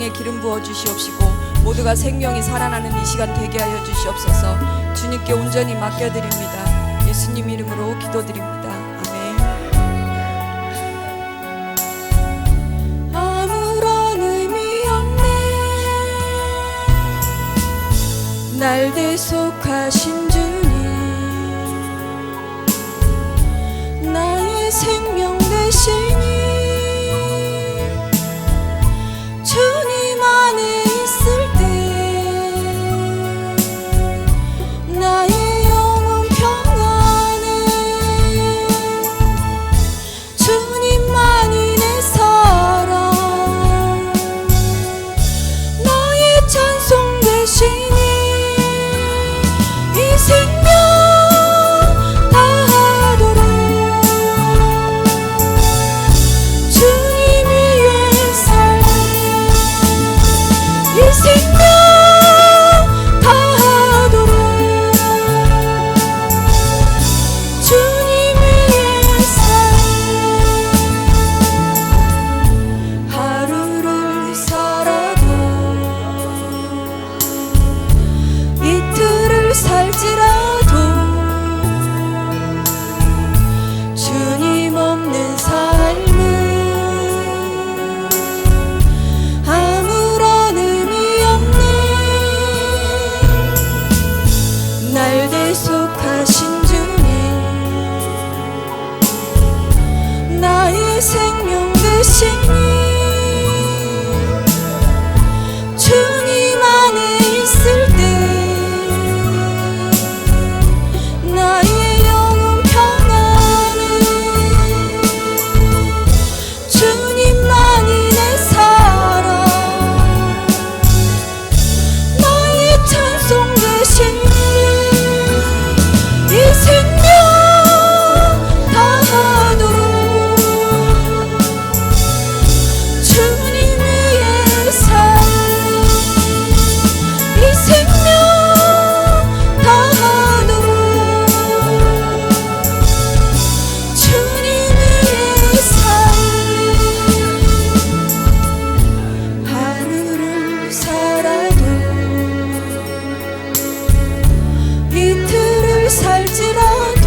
생명의 기름 부어 주시옵시고 모두가 생명이 살아나는 이 시간 되게 하여 주시옵소서. 주님께 온전히 맡겨드립니다. 예수님 이름으로 기도드립니다. 아멘. 아무런 의미 없네 날 대속하신 주님, 나의 생명 되시니 주님 안에 있을 때 나의 영혼 평안해. 주님만이 내 사랑, 나의 찬송 되시니 이 생명 다하도록 주님 위에 살리 이 생명 다하도록 주님 위에 살리 하루를 살아도 이틀을 살지라도 주님 없는 삶은 아무런 의미 없네. 날 대속하신 주님, 나의 생명 되시니 주님 안에 있을 때 나의 영혼 평안해. 주님만이 내 사랑, 나의 찬송 되시니 이 생명 다하도록 주님 위에 살리 이 생명 다하도록 주님 위에 살리 하루를 살아도 이틀을 살지라도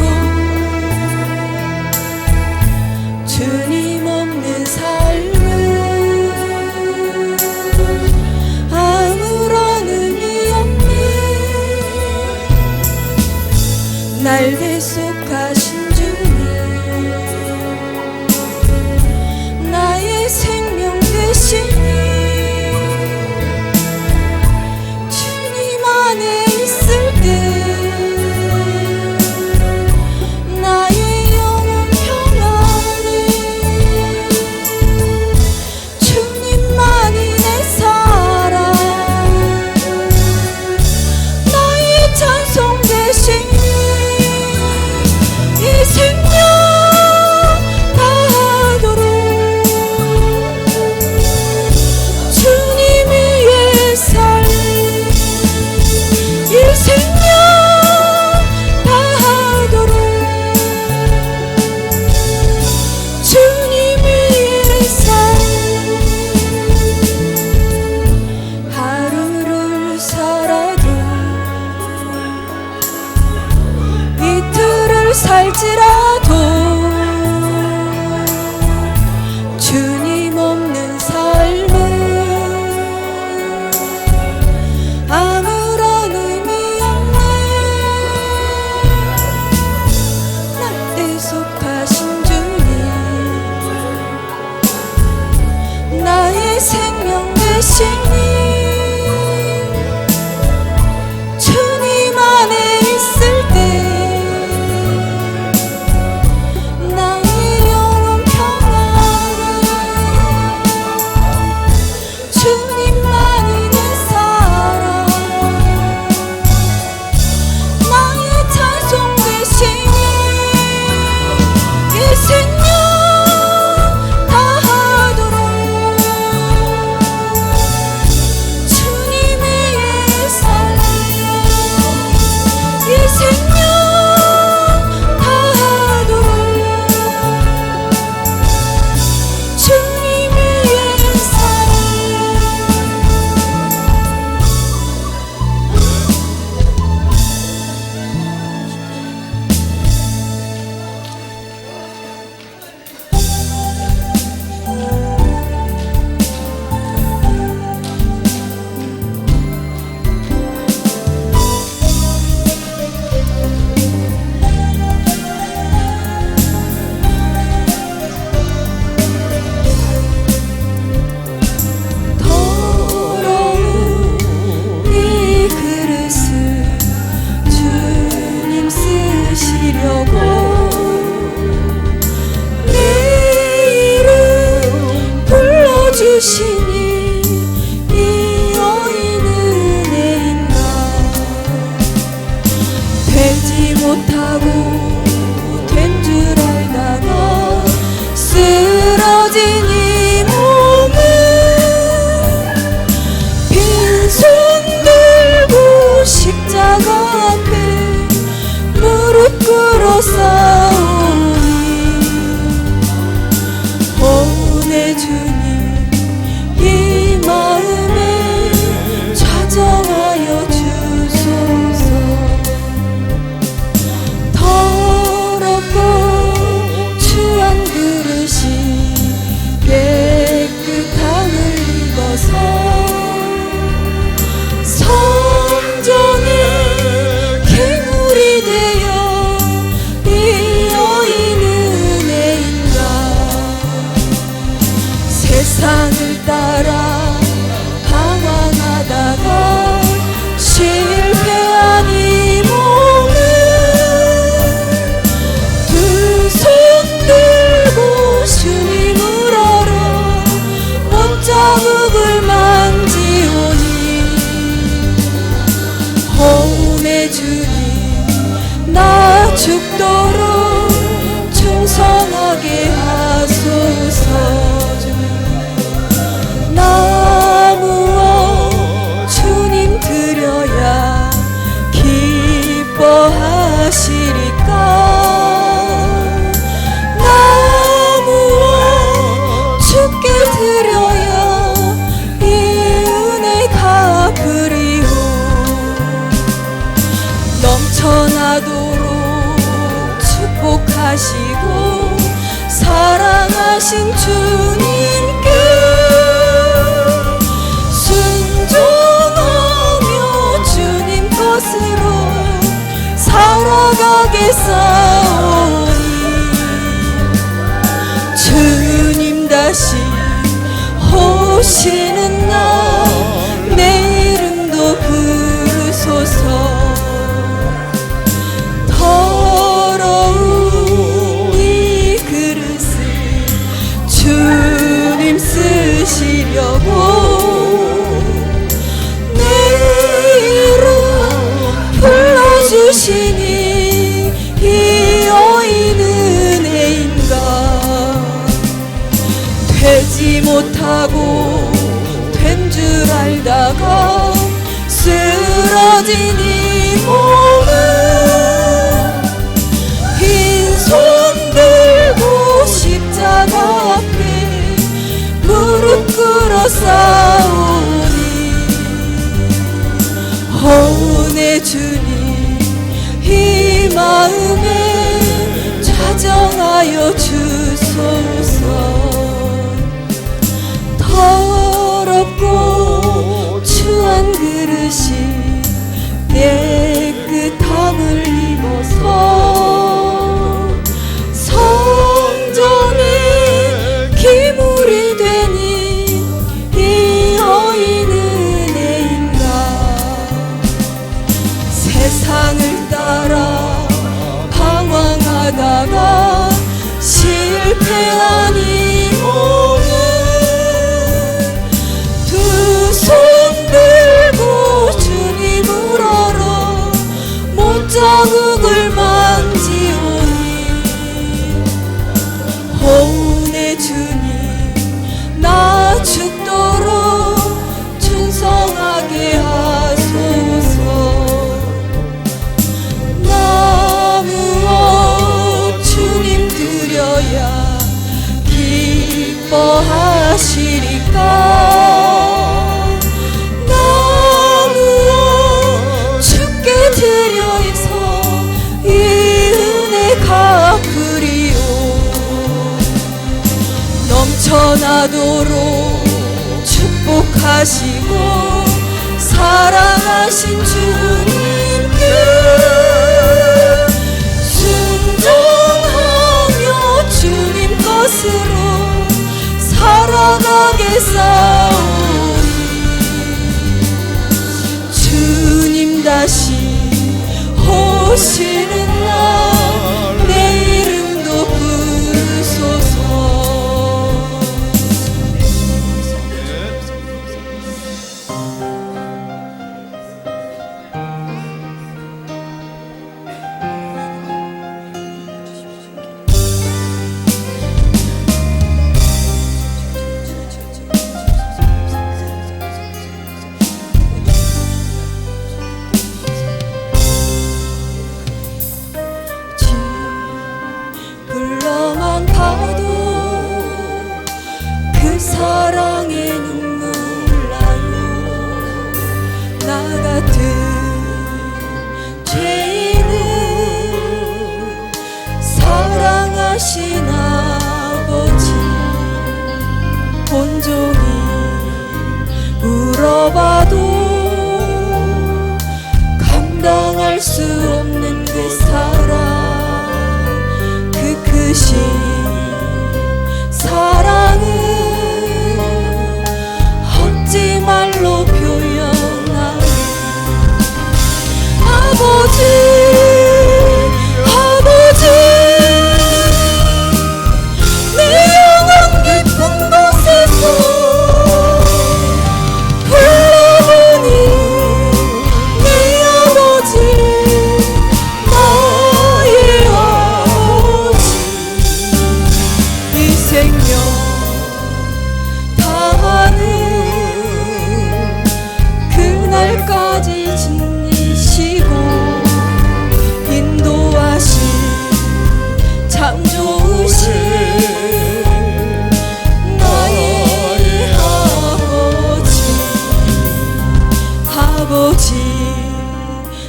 주님 없는 삶은 아무런 의미 없네. 날 대속하신 주님, 나의 생명 되시니 주님 안에 있을 때 나의 영혼 평안해. 주님만이 내 사랑, 나의 찬송 되시니 이 생명 다하도록 주님 위에 살리 이 생명 다하도록 주님 위에 살리 하루를 살아도 이틀을 살지라도 주님 없는 삶은 아무런 의미 없네. 날 대속하신 주님, 나의 생명 되시니 주님 안에 있을 때 나의 영혼 평안해. 주님만이 내 사랑, 나의 찬송 되시니 이 생명 다하도록 불러주시니 이 여인은 은혜인가. 되지 못하고 된 줄 알다가 쓰러진 이 몸은 빈손 들고 십자가 앞에 무릎 꿇어 싸우니 오 내 주님 이 마음에 좌정하여 주소서. 더럽고 추한 그릇이 깨끗함을 입어서 성전에 괴물이 되어 이 여인은 은혜인가. 세상을 따라 방황하다가 실패한 이 몸은 두 손 들고 주님을 알아 못자국을 만지오니 오 내 주님 나 죽도록 충성하게 하소서. 나 무엇 주님 드려야 기뻐하시리까. 나 무엇 주께 드려야 이 은혜 갚으리오. 넘쳐나도록 축복하시고 사랑하신 주님께 순종하며 주님 것으로 살아가겠사오니 주님 다시 오시는 날 내 이름도 부르소서. 더러운 이 그릇을 주님 쓰시려고 내 이름 불러주시니 이 여인은 은혜인가. 되지 못하고 된 줄 알다가 쓰러진 이 몸은 빈손 들고 십자가 앞에 무릎 꿇어 싸우니 오 내 주님 이 마음에 좌정하여 주소서. 더럽고 추한 그릇이 깨끗함을 입어서 성전에 기물이 되니 이 여인은 은혜인가. 세상을 따라 방황하다가 실패한 이 몸은 두 손 들고 주님을 알아 못자국을 만지오니 오 내 주님 나 죽도록 충성하게 하소서. 나 무엇 주님 드려야 기뻐하시리까. 나 무엇 주께 드려서 이 은혜 갚으리오. 넘쳐나도록 축복하시고 사랑하신 주님께 순종하며 주님 것으로 살아가겠사오니 주님 다시 오시는 날 내 이름도 부르소서. 사랑에 눈물 나요. 나 같은 죄인을 사랑하신 아버지, 온종일 울어봐도 감당할 수 없는 그 사랑, 그 크신 사랑은 어찌 말로 표현하리. 아버지, 아버지, 내 영혼 깊은 곳에서 불러보니 내 아버지, 나의 아버지, 이 생명 다하는 그날까지 지니시고 인도하신 참 좋으신 나의 아버지, 아버지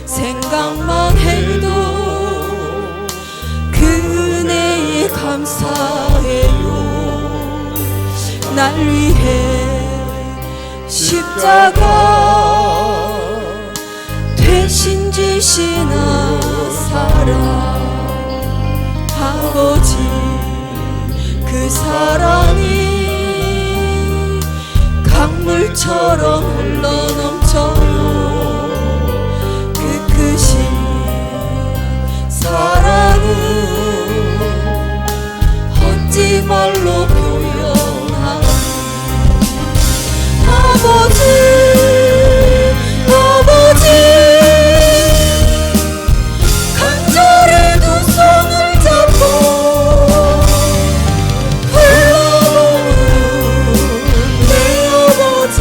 생각만 해도 그 은혜에 감사해요. 날 위해 십자가 대신 지신 사랑, 아버지 그 사랑이 강물처럼 흘러넘쳐요. 그 크신 사랑은 어찌 말로 표현하리. 아버지, 아버지, 간절히 두 손을 잡고 불러보는 내 아버지,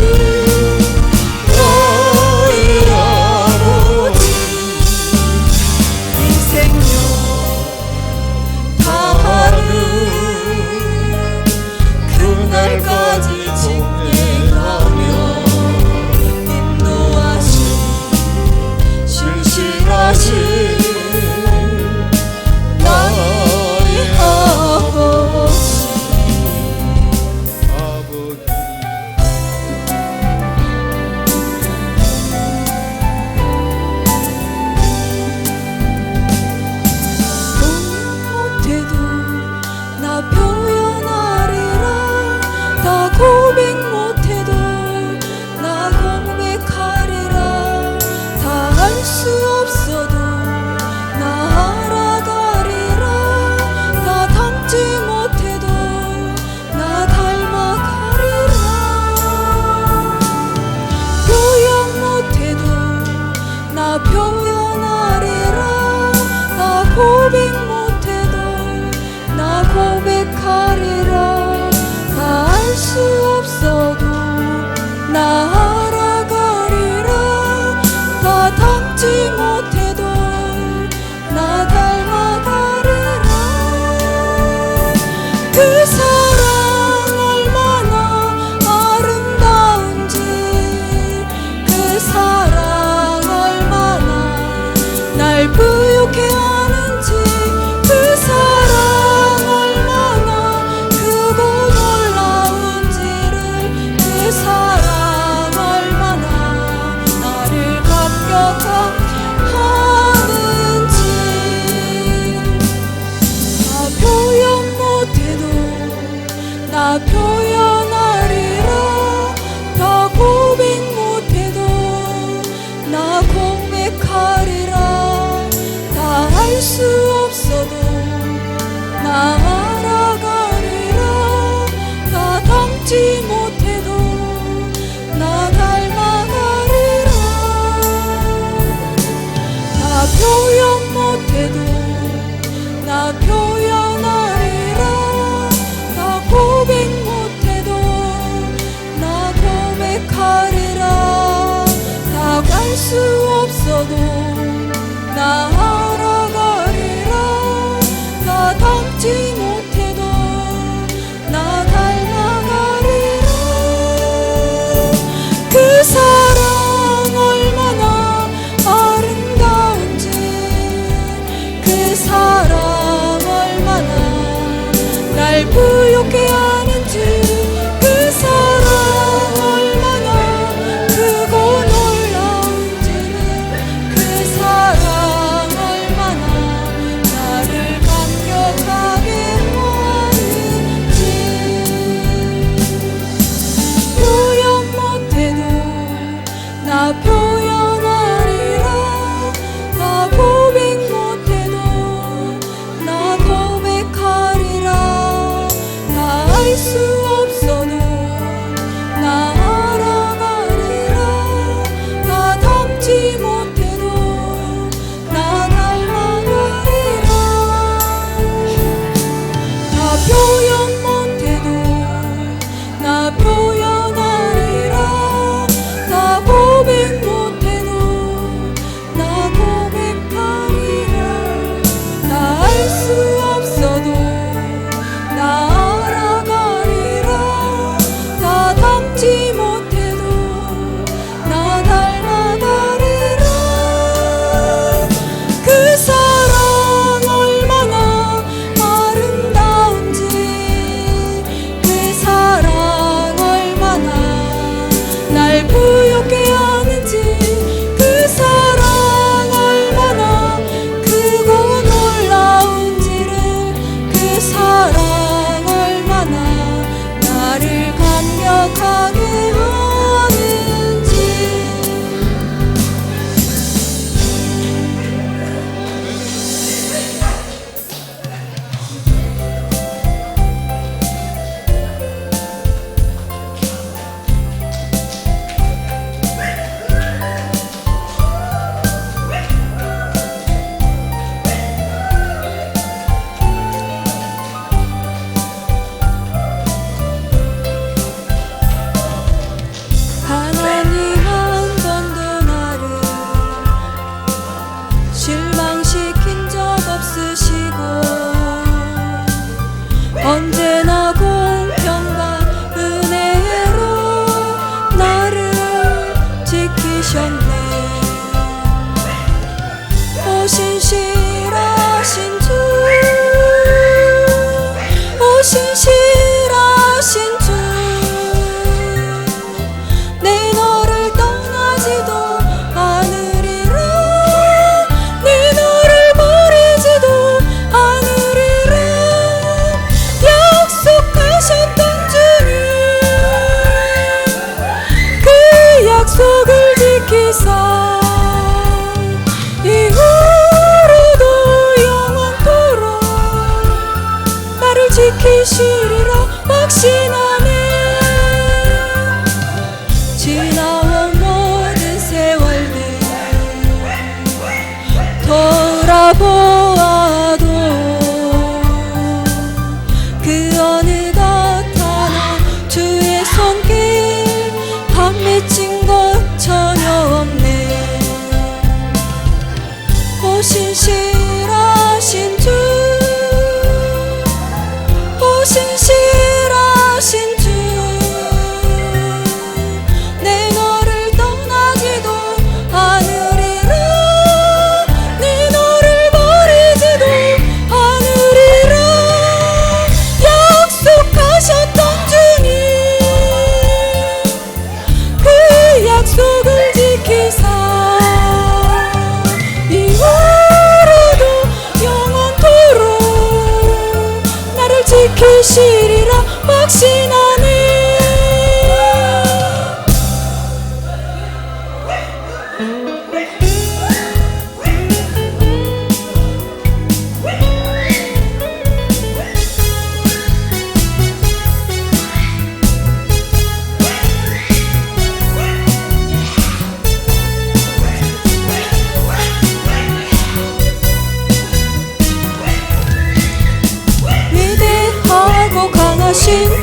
너의 아버지, 이 생명 다하는 그날까지 지내가며 인도하신 신실하신 나의 아버지. 못해도 나 표현하리라. 다 고백 못해도 나 고백하리라. 다 할 수 없어도 나 알아가리라. 다 닮지 못해도 나 닮아가리라. 표현 못해도 나 표현하리라. 나 고백 못해도 나 고백하리라. 다 할 수 없어도 나 알아가리라. 다 닮지 못해도 나 닮아가리라. 그 사랑 얼마나 아름다운지, 그 사랑 얼마나 날 부유케 하는지, 그 사랑 얼마나 크고 놀라운지를, 그 사랑 얼마나 나를 감격하는지, 나 표현 못해도 나 표현하리라. 다 고백 못해도 나 고백하리라. 다 할 수 없어도 나 알아가리라. 다 닮지 못해도 나 닮아가리라. 다 표현 못해도 나 표현하리라. 다 고백 못해도 나 고백하리라. 다 갈 수 없어도 나 알아가리라. 다 닮지 못해도 나 닮아가리라.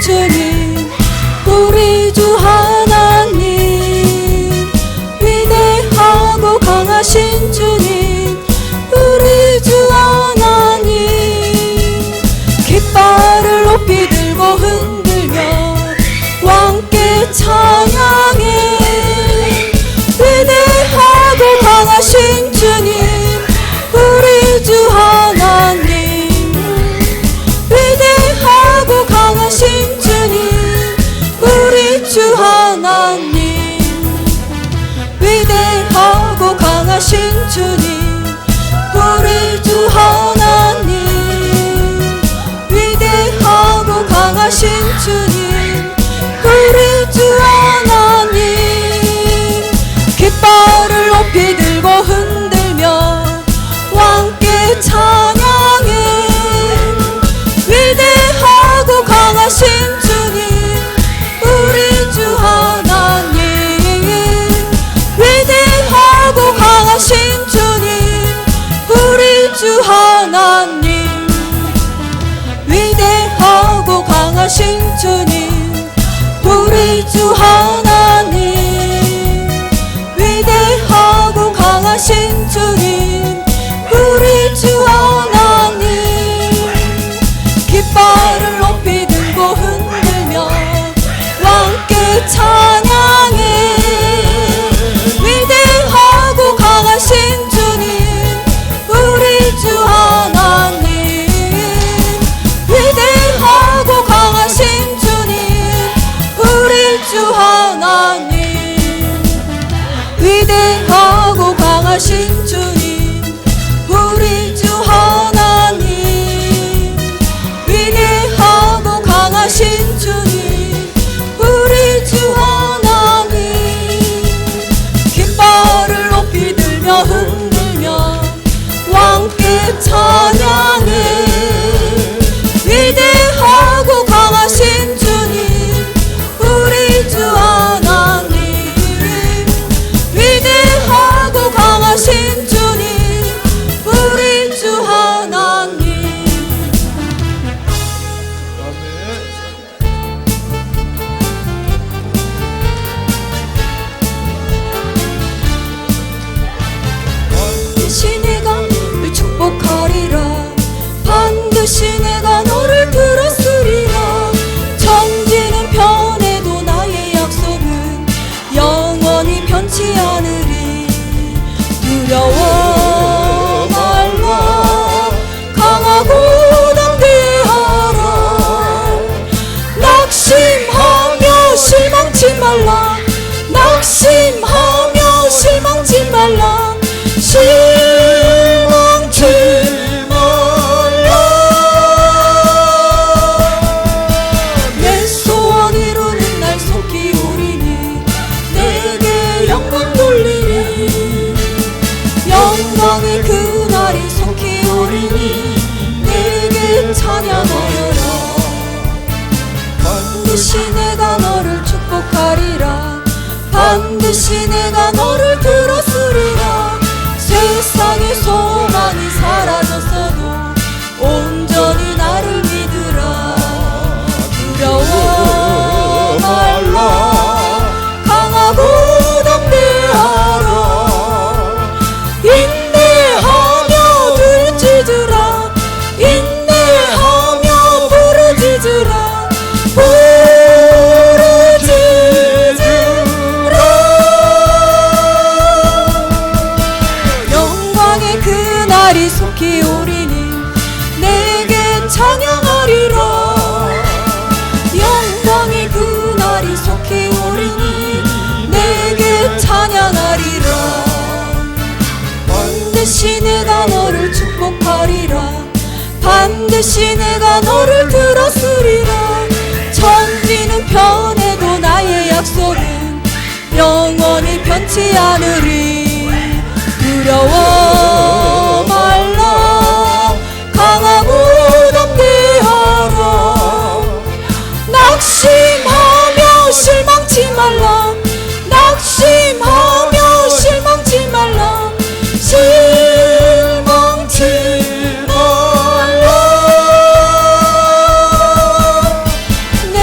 주님, 우리 주 하나님, 위대하고 강하신 주님, 우리 주 하나님, 깃발을 높이 들고 흔들며 왕께 찬양해. 위대하고 강하신 주님, 우리 주 하나님, 위대하고 강하신 주님, 우리 주 하나님, 위대하고 강하신 주님, 우리 주 하나님, 위대하고 강하신 주님, 우리 주 하나님, 깃발을 높이 들고 흔들며 왕께 찬양해. 위대하고 강하신 주님, 우리 주 하나님, 위대하고 강하신 주님, 우리 주 하나님, 위대하고 강하신 주님, 우리 주 하나님, 위대하고 강하신 주님, 우리 주 하나님, 깃발을 높이 들고 흔들며 왕께 찬양해. 위대하고 강하신 주님, 우리 주 하나님, 위대하고 강하신 주님, 우리 주 하나님, 위대하고 강하신 주님, 우리 주 하나님, 위대하고 강하신 주님, 우리 주 하나님, 깃발을 높이 들며 흔들며 왕께 찬양해. 위대하고 강하신 주님, 우리 주 하나님, 위대하고 강하신 주님, 우리 주 하나님. 반드시 내가 널 축복하리라. 반드시 내가 너를 들었으리라. 천지는 변해도 나의 약속은 영원히 변치 않으리. 두려워 말라. 강하고 담대하라. 낙심하며 실망치 말라. 낙심하며 실망치 말라. 실망치 말라. 내 소원 이루는 날 속히 오리니 내게 영광 돌리리. 영광의 그날이 속히 오리니 내게 찬양하여라. 반드시 내가 너를 축복하리라. 반드시 내가 너를 들었으리라. 세상의 소망이 사라졌어도 온전히 나를 믿으라. 두려워 말라. 강하고 담대하라. 인내하며 부르짖으라. 인내하며 부르짖으라. 영광의 그날이 속히 오리니 내게 찬양하리라. 영광의 그날이 속히 오리니 내게 찬양하리라. 반드시 내가 너를 축복하리라. 반드시 내가 너를 들었으리라. 천지는 변해도 나의 약속은 영원히 변치 않으리. 두려워 말라. 강하고 담대하라. 낙심하며 실망치 말라. 낙심하며 실망치 말라. 실망치 말라. 내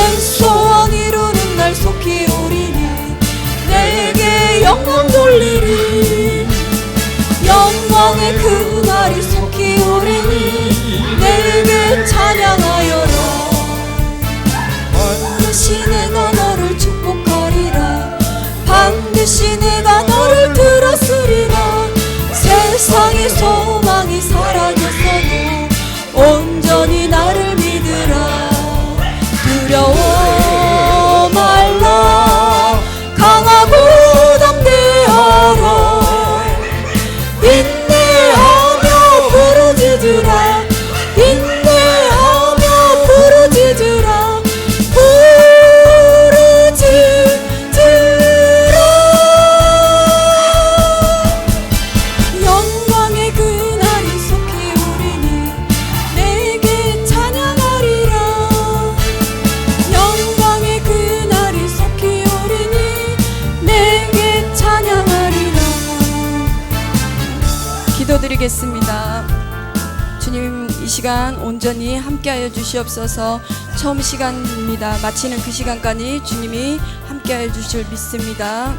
기도드리겠습니다. 주님, 이 시간 온전히 함께하여 주시옵소서. 처음 시간입니다. 마치는 그 시간까지 주님이 함께하여 주실 믿습니다.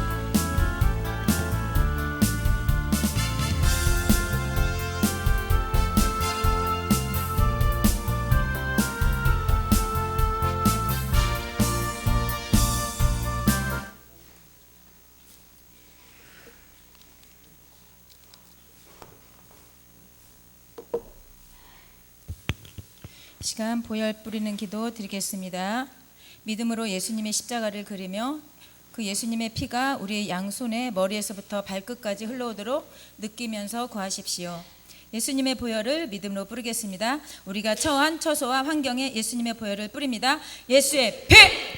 시간 보혈 뿌리는 기도 드리겠습니다. 믿음으로 예수님의 십자가를 그리며 그 예수님의 피가 우리의 양손에 머리에서부터 발끝까지 흘러오도록 느끼면서 구하십시오. 예수님의 보혈을 믿음으로 뿌리겠습니다. 우리가 처한 처소와 환경에 예수님의 보혈을 뿌립니다. 예수의 피!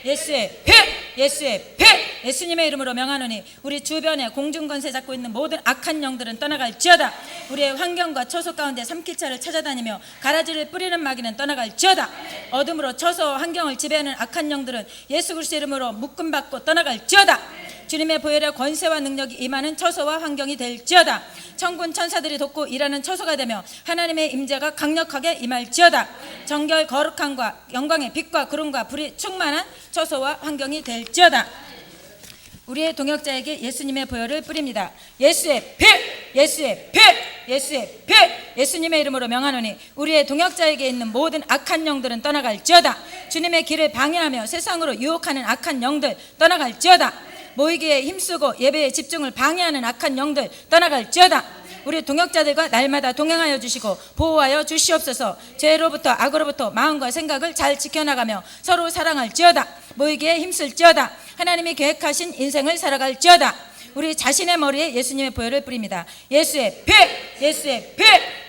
예수의 피! 예수의 피! 예수님의 이름으로 명하노니 우리 주변에 공중권세 잡고 있는 모든 악한 영들은 떠나갈지어다. 우리의 환경과 처소 가운데 삼킬차를 찾아다니며 가라지를 뿌리는 마귀는 떠나갈지어다. 어둠으로 처소와 환경을 지배하는 악한 영들은 예수 그리스도의 이름으로 묶음받고 떠나갈지어다. 주님의 보혈의 권세와 능력이 임하는 처소와 환경이 될지어다. 천군 천사들이 돕고 일하는 처소가 되며 하나님의 임재가 강력하게 임할지어다. 정결 거룩함과 영광의 빛과 구름과 불이 충만한 처소와 환경이 될지어다. 우리의 동역자에게 예수님의 보혈을 뿌립니다. 예수의 피! 예수의 피! 예수의 피! 예수님의 이름으로 명하노니 우리의 동역자에게 있는 모든 악한 영들은 떠나갈지어다. 주님의 길을 방해하며 세상으로 유혹하는 악한 영들 떠나갈지어다. 모이기에 힘쓰고 예배에 집중을 방해하는 악한 영들 떠나갈지어다. 우리 동역자들과 날마다 동행하여 주시고 보호하여 주시옵소서. 죄로부터 악으로부터 마음과 생각을 잘 지켜나가며 서로 사랑할지어다. 모이기에 힘쓸지어다. 하나님이 계획하신 인생을 살아갈지어다. 우리 자신의 머리에 예수님의 보혈을 뿌립니다. 예수의 피! 예수의 피!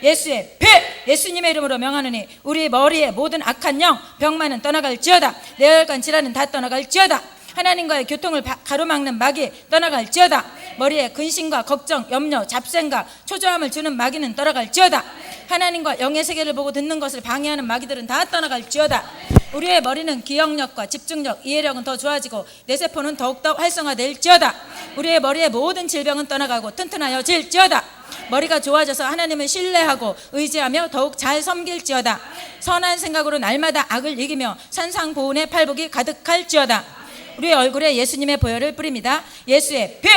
예수의 피! 예수님의 이름으로 명하노니 우리 머리에 모든 악한 영, 병만은 떠나갈지어다. 뇌혈관 질환은 다 떠나갈지어다. 하나님과의 교통을 가로막는 마귀 떠나갈지어다. 머리에 근심과 걱정, 염려, 잡생각, 초조함을 주는 마귀는 떠나갈지어다. 하나님과 영의 세계를 보고 듣는 것을 방해하는 마귀들은 다 떠나갈지어다. 우리의 머리는 기억력과 집중력, 이해력은 더 좋아지고 뇌세포는 더욱더 활성화될지어다. 우리의 머리의 모든 질병은 떠나가고 튼튼하여질지어다. 머리가 좋아져서 하나님을 신뢰하고 의지하며 더욱 잘 섬길지어다. 선한 생각으로 날마다 악을 이기며 산상보훈의 팔복이 가득할지어다. 우리의 얼굴에 예수님의 보혈을 뿌립니다. 예수의 피!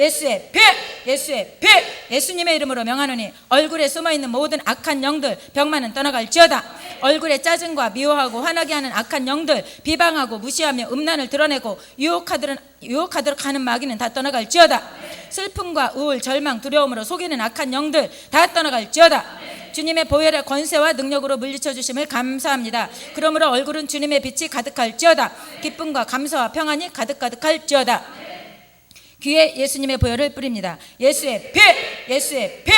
예수의 피! 예수의 피! 예수님의 이름으로 명하노니 얼굴에 숨어있는 모든 악한 영들, 병만은 떠나갈지어다. 얼굴에 짜증과 미워하고 화나게 하는 악한 영들, 비방하고 무시하며 음란을 드러내고 유혹하도록 하는 마귀는 다 떠나갈지어다. 슬픔과 우울, 절망, 두려움으로 속이는 악한 영들 다 떠나갈지어다. 주님의 보혈의 권세와 능력으로 물리쳐 주심을 감사합니다. 그러므로 얼굴은 주님의 빛이 가득할지어다. 기쁨과 감사와 평안이 가득할지어다. 귀에 예수님의 보혈을 뿌립니다. 예수의 피! 예수의 피!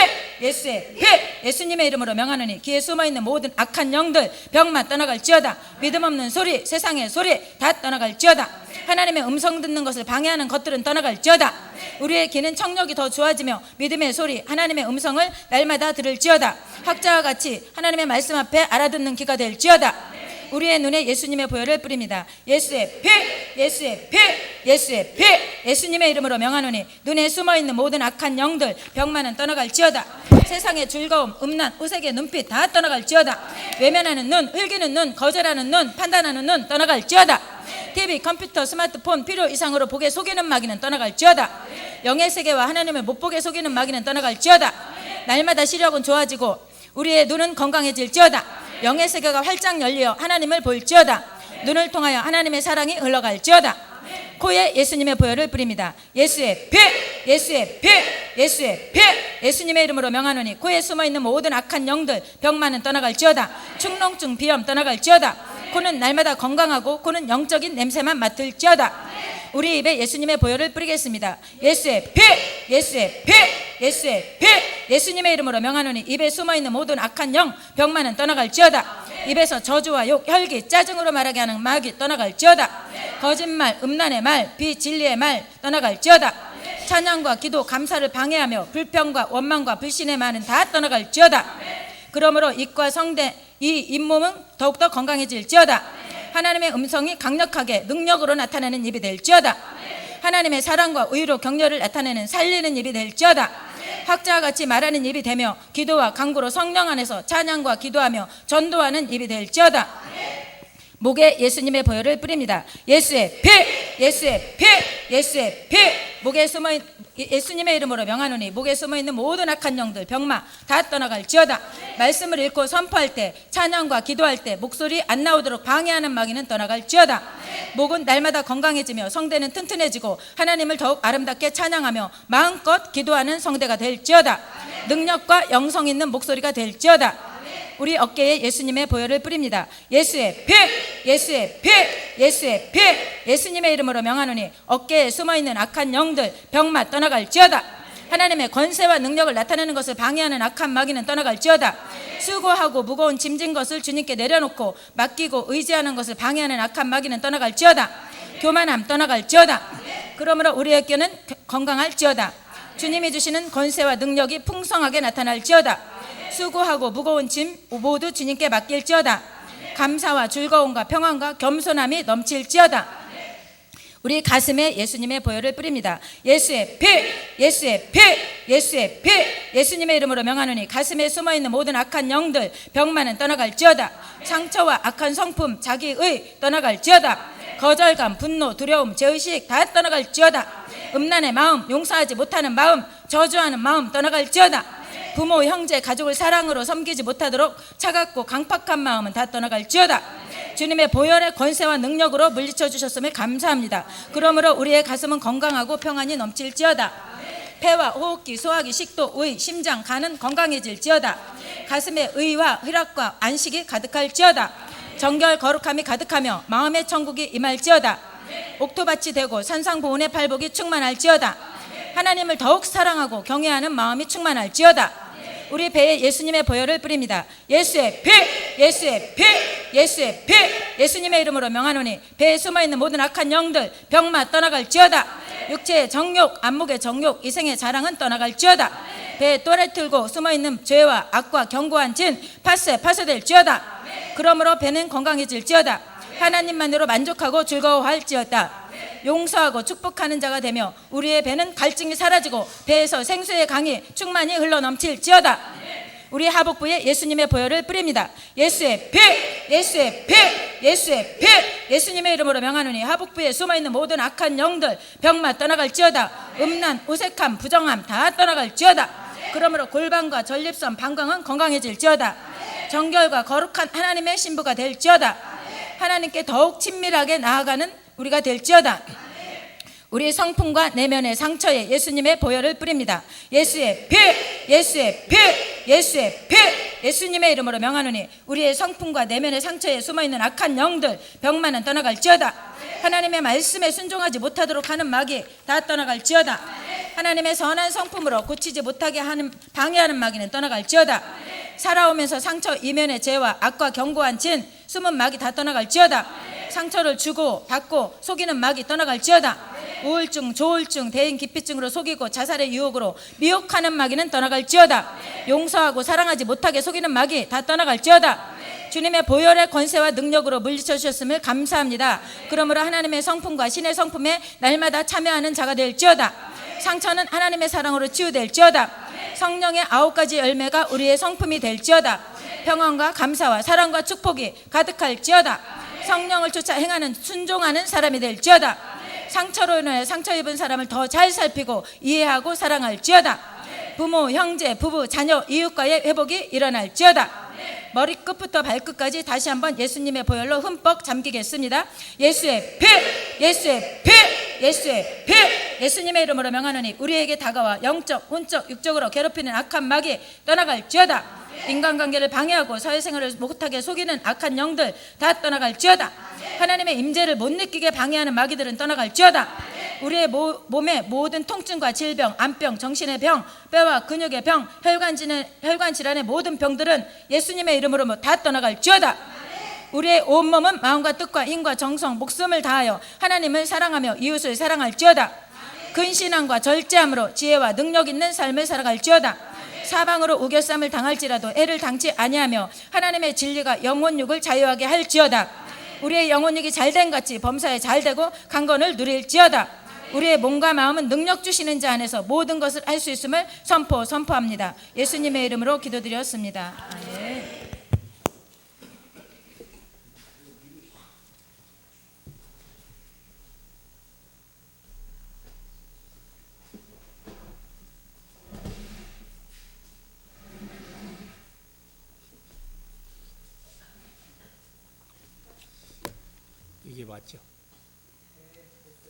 예수의 피! 예수님의 이름으로 명하노니 귀에 숨어있는 모든 악한 영들, 병만 떠나갈지어다. 믿음 없는 소리, 세상의 소리 다 떠나갈지어다. 하나님의 음성 듣는 것을 방해하는 것들은 떠나갈지어다. 우리의 귀는 청력이 더 좋아지며 믿음의 소리, 하나님의 음성을 날마다 들을지어다. 학자와 같이 하나님의 말씀 앞에 알아듣는 귀가 될지어다. 우리의 눈에 예수님의 보혈을 뿌립니다. 예수의 피! 예수의 피! 예수의 피! 예수님의 이름으로 명하노니 눈에 숨어있는 모든 악한 영들, 병만은 떠나갈지어다. 세상의 즐거움, 음란, 우색의 눈빛 다 떠나갈지어다. 외면하는 눈, 흘기는 눈, 거절하는 눈, 판단하는 눈 떠나갈지어다. TV, 컴퓨터, 스마트폰 필요 이상으로 보게 속이는 마귀는 떠나갈지어다. 영의 세계와 하나님을 못 보게 속이는 마귀는 떠나갈지어다. 날마다 시력은 좋아지고 우리의 눈은 건강해질지어다. 영의 세계가 활짝 열려 하나님을 볼지어다. 눈을 통하여 하나님의 사랑이 흘러갈지어다. 코에 예수님의 보혈을 뿌립니다. 예수의 피! 예수의 피! 예수의 피! 예수님의 이름으로 명하노니 코에 숨어있는 모든 악한 영들, 병만은 떠나갈지어다. 축농증, 비염 떠나갈지어다. 코는 날마다 건강하고 코는 영적인 냄새만 맡을지어다. 우리 입에 예수님의 보혈을 뿌리겠습니다. 예수의 피! 예수의 피! 예수의 피! 예수님의 이름으로 명하노니 입에 숨어있는 모든 악한 영, 병만은 떠나갈지어다. 입에서 저주와 욕, 혈기, 짜증으로 말하게 하는 마귀 떠나갈지어다. 거짓말, 음란의 말, 비진리의 말 떠나갈지어다. 찬양과 기도, 감사를 방해하며 불평과 원망과 불신의 말은 다 떠나갈지어다. 그러므로 입과 성대, 이 잇몸은 더욱더 건강해질지어다. 하나님의 음성이 강력하게 능력으로 나타나는 입이 될지어다. 하나님의 사랑과 의로 격려를 나타내는 살리는 입이 될지어다. 학자와 같이 말하는 입이 되며 기도와 간구로 성령 안에서 찬양과 기도하며 전도하는 입이 될지어다. 목에 예수님의 보혈을 뿌립니다. 예수의 피, 예수의 피, 예수의 피. 목에 숨어있 예수님의 이름으로 명하노니 목에 숨어있는 모든 악한 영들 병마 다 떠나갈지어다. 말씀을 읽고 선포할 때 찬양과 기도할 때 목소리 안 나오도록 방해하는 마귀는 떠나갈지어다. 목은 날마다 건강해지며 성대는 튼튼해지고 하나님을 더욱 아름답게 찬양하며 마음껏 기도하는 성대가 될지어다. 능력과 영성 있는 목소리가 될지어다. 우리 어깨에 예수님의 보혈을 뿌립니다. 예수의 피, 예수의 피, 예수의 피. 예수님의 이름으로 명하노니 어깨에 숨어있는 악한 영들 병마 떠나갈지어다. 하나님의 권세와 능력을 나타내는 것을 방해하는 악한 마귀는 떠나갈지어다. 수고하고 무거운 짐진 것을 주님께 내려놓고 맡기고 의지하는 것을 방해하는 악한 마귀는 떠나갈지어다. 교만함 떠나갈지어다. 그러므로 우리 어깨는 건강할지어다. 주님이 주시는 권세와 능력이 풍성하게 나타날지어다. 수고하고 무거운 짐 모두 주님께 맡길지어다. 감사와 즐거움과 평안과 겸손함이 넘칠지어다. 우리 가슴에 예수님의 보혈을 뿌립니다. 예수의 피, 예수의 피, 예수의 피. 예수님의 이름으로 명하노니 가슴에 숨어있는 모든 악한 영들 병마는 떠나갈지어다. 상처와 악한 성품 자기의 떠나갈지어다. 거절감, 분노, 두려움, 죄의식 다 떠나갈지어다. 음란의 마음, 용서하지 못하는 마음, 저주하는 마음 떠나갈지어다. 부모, 형제, 가족을 사랑으로 섬기지 못하도록 차갑고 강팍한 마음은 다 떠나갈지어다. 주님의 보혈의 권세와 능력으로 물리쳐 주셨음을 감사합니다. 그러므로 우리의 가슴은 건강하고 평안이 넘칠지어다. 폐와 호흡기, 소화기, 식도, 의, 심장, 간은 건강해질지어다. 가슴에 의와 희락과 안식이 가득할지어다. 정결 거룩함이 가득하며 마음의 천국이 임할지어다. 옥토밭이 되고 산상보온의 팔복이 충만할지어다. 하나님을 더욱 사랑하고 경외하는 마음이 충만할지어다. 우리 배에 예수님의 보혈을 뿌립니다. 예수의 피, 예수의 피, 예수의 피. 예수님의 이름으로 명하노니 배에 숨어있는 모든 악한 영들 병마 떠나갈지어다. 육체의 정욕, 안목의 정욕, 이생의 자랑은 떠나갈지어다. 배에 또래 틀고 숨어있는 죄와 악과 견고한 진 파쇄될지어다. 그러므로 배는 건강해질지어다. 하나님만으로 만족하고 즐거워할지어다. 용서하고 축복하는 자가 되며 우리의 배는 갈증이 사라지고 배에서 생수의 강이 충만히 흘러넘칠지어다. 우리 하복부에 예수님의 보혈을 뿌립니다. 예수의 피, 예수의 피, 예수의 피. 예수님의 이름으로 명하노니 하복부에 숨어있는 모든 악한 영들 병마 떠나갈지어다. 음란, 우색함, 부정함 다 떠나갈지어다. 그러므로 골반과 전립선, 방광은 건강해질지어다. 정결과 거룩한 하나님의 신부가 될지어다. 하나님께 더욱 친밀하게 나아가는 우리가 될지어다. 우리 성품과 내면의 상처에 예수님의 보혈을 뿌립니다. 예수의 피, 예수의 피, 예수의 피. 예수님의 이름으로 명하노니 우리의 성품과 내면의 상처에 숨어있는 악한 영들 병마는 떠나갈지어다. 하나님의 말씀에 순종하지 못하도록 하는 마귀 다 떠나갈지어다. 하나님의 선한 성품으로 고치지 못하게 하는 방해하는 마귀는 떠나갈지어다. 살아오면서 상처 이면의 죄와 악과 견고한 진 숨은 마귀 다 떠나갈지어다. 상처를 주고 받고 속이는 마귀 떠나갈지어다. 우울증, 조울증, 대인 기피증으로 속이고 자살의 유혹으로 미혹하는 마귀는 떠나갈지어다. 용서하고 사랑하지 못하게 속이는 마귀 다 떠나갈지어다. 주님의 보혈의 권세와 능력으로 물리쳐 주셨음을 감사합니다. 그러므로 하나님의 성품과 신의 성품에 날마다 참여하는 자가 될지어다. 상처는 하나님의 사랑으로 치유될지어다. 성령의 9가지 열매가 우리의 성품이 될지어다. 평안과 감사와 사랑과 축복이 가득할지어다. 성령을 쫓아 행하는 순종하는 사람이 될지어다. 상처로 인해 상처 입은 사람을 더 잘 살피고 이해하고 사랑할지어다. 부모, 형제, 부부, 자녀, 이웃과의 회복이 일어날지어다. 머리끝부터 발끝까지 다시 한번 예수님의 보혈로 흠뻑 잠기겠습니다. 예수의 피, 예수의 피, 예수의 피. 예수님의 이름으로 명하노니 우리에게 다가와 영적, 혼적, 육적으로 괴롭히는 악한 마귀 떠나갈지어다. 인간관계를 방해하고 사회생활을 못하게 속이는 악한 영들 다 떠나갈지어다. 하나님의 임재를 못 느끼게 방해하는 마귀들은 떠나갈지어다. 우리의 몸의 모든 통증과 질병, 암병, 정신의 병, 뼈와 근육의 병, 혈관 질환의 모든 병들은 예수님의 이름으로 다 떠나갈지어다. 우리의 온몸은 마음과 뜻과 힘과 정성, 목숨을 다하여 하나님을 사랑하며 이웃을 사랑할지어다. 근신함과 절제함으로 지혜와 능력 있는 삶을 살아갈지어다. 사방으로 우겨쌈을 당할지라도 애를 당치 아니하며 하나님의 진리가 영혼육을 자유하게 할지어다. 우리의 영혼육이 잘된 같이 범사에 잘되고 강건을 누릴지어다. 우리의 몸과 마음은 능력 주시는 자 안에서 모든 것을 할 수 있음을 선포합니다. 예수님의 이름으로 기도드렸습니다. 아멘. 이게 맞죠?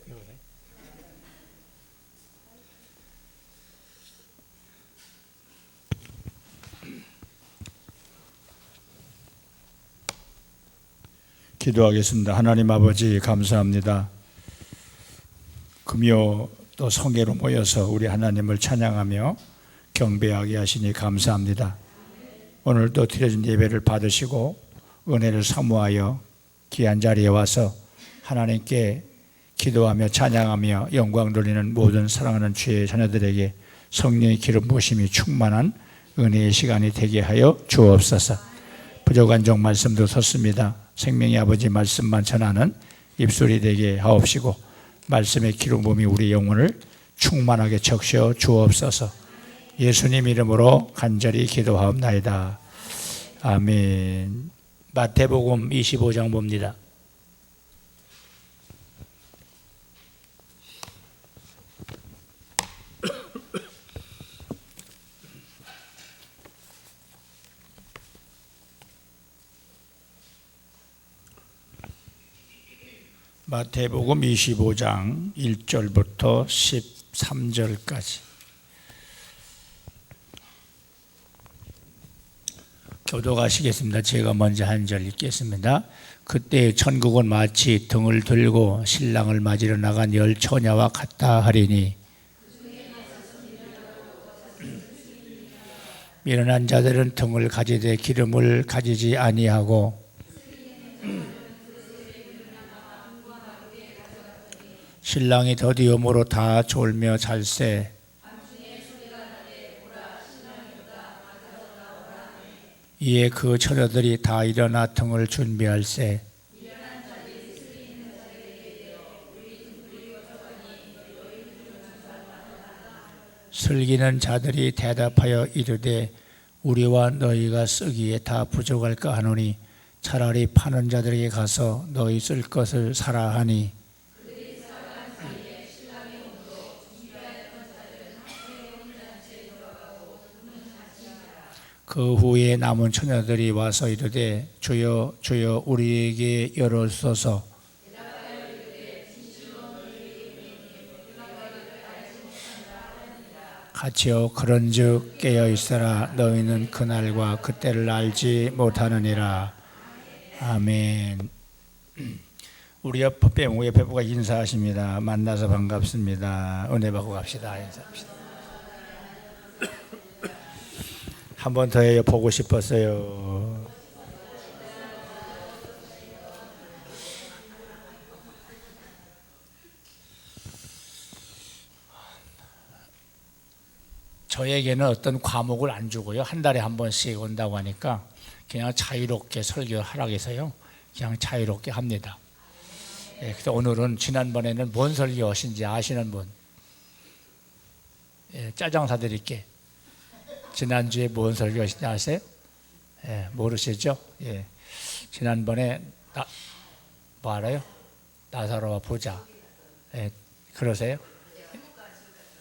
이거네. 기도하겠습니다. 하나님 아버지 감사합니다. 금요 또 성회로 모여서 우리 하나님을 찬양하며 경배하게 하시니 감사합니다. 오늘 또 드려진 예배를 받으시고 은혜를 사모하여 귀한 자리에 와서 하나님께 기도하며 찬양하며 영광 돌리는 모든 사랑하는 주의 자녀들에게 성령의 기름 부으심이 충만한 은혜의 시간이 되게 하여 주옵소서. 부족한 종 말씀도 섰습니다. 생명의 아버지 말씀만 전하는 입술이 되게 하옵시고 말씀의 기름 부음이 우리 영혼을 충만하게 적셔 주옵소서. 예수님 이름으로 간절히 기도하옵나이다. 아멘. 마태복음 25장 봅니다. 마태복음 25장 1절부터 13절까지 교독하시겠습니다. 제가 먼저 한 절 읽겠습니다. 그때 천국은 마치 등을 들고 신랑을 맞으러 나간 열 처녀와 같다 하리니 미련한 자들은 등을 가지되 기름을 가지지 아니하고 신랑이 더디움으로 다 졸며 잘세 이에 그 처녀들이 다 일어나 등을 준비할세 슬기는 자들이 대답하여 이르되 우리와 너희가 쓰기에 다 부족할까 하노니 차라리 파는 자들에게 가서 너희 쓸 것을 사라 하니 그 후에 남은 처녀들이 와서 이르되 주여 주여 우리에게 열어주소서. 같이요 그런즉 깨어있으라 너희는 그날과 그때를 알지 못하느니라. 아멘. 우리 옆에 부가 인사하십니다. 만나서 반갑습니다. 은혜 받고 갑시다. 인사합시다. 한 번 더 해요. 보고 싶었어요. 저에게는 어떤 과목을 안 주고요. 한 달에 한 번씩 온다고 하니까 그냥 자유롭게 설교하라고 해서요. 그냥 자유롭게 합니다. 예, 그래서 오늘은 지난번에는 뭔 설교하신지 아시는 분? 예, 짜장 사드릴게. 지난주에 뭔 설교하신지 아세요? 예, 모르시죠? 예. 지난번에 뭐 알아요? 나사로와 부자. 예, 그러세요?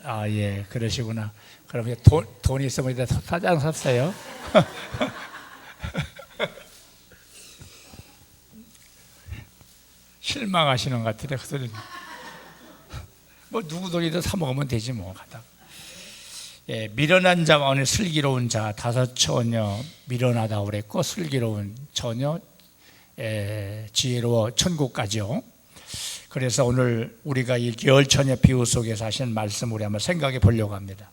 아, 예, 그러시구나. 그럼 돈 있으면 이제 사장 샀어요. 실망하시는 것 같은데, 그 소리는. 뭐, 누구 돈이든 사먹으면 되지, 뭐, 가다가. 예, 미련한 자와 오늘 슬기로운 자 다섯 처녀 미련하다고 그랬고 슬기로운 처녀 지혜로워 천국까지요. 그래서 오늘 우리가 이 열 처녀 비유 속에서 하신 말씀 우리 한번 생각해 보려고 합니다.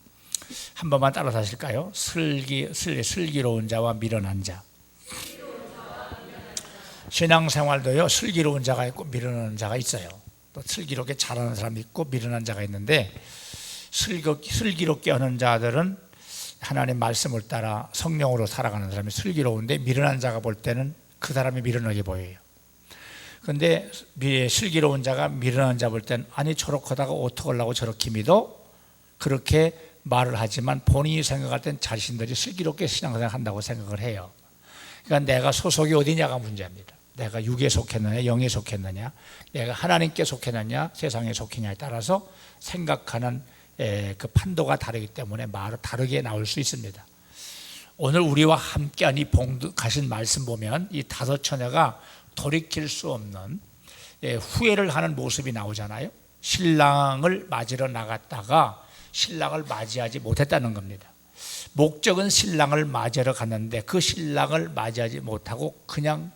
한 번만 따라서 하실까요? 슬기로운 자와 미련한 자. 신앙생활도요 슬기로운 자가 있고 미련한 자가 있어요. 또 슬기롭게 잘하는 사람이 있고 미련한 자가 있는데 슬기롭게 하는 자들은 하나님 말씀을 따라 성령으로 살아가는 사람이 슬기로운데 미련한 자가 볼 때는 그 사람이 미련하게 보여요. 근데 슬기로운 자가 미련한 자 볼 땐 아니 저렇게 하다가 어떡하려고 저렇게 믿어? 그렇게 말을 하지만 본인이 생각할 땐 자신들이 슬기롭게 신앙생활 한다고 생각을 해요. 그러니까 내가 소속이 어디냐가 문제입니다. 내가 육에 속했느냐 영에 속했느냐, 내가 하나님께 속했느냐 세상에 속했느냐에 따라서 생각하는 그 판도가 다르기 때문에 말을 다르게 나올 수 있습니다. 오늘 우리와 함께한 이 봉독하신 말씀 보면 이 다섯 처녀가 돌이킬 수 없는 후회를 하는 모습이 나오잖아요. 신랑을 맞으러 나갔다가 신랑을 맞이하지 못했다는 겁니다. 목적은 신랑을 맞이하러 갔는데 그 신랑을 맞이하지 못하고 그냥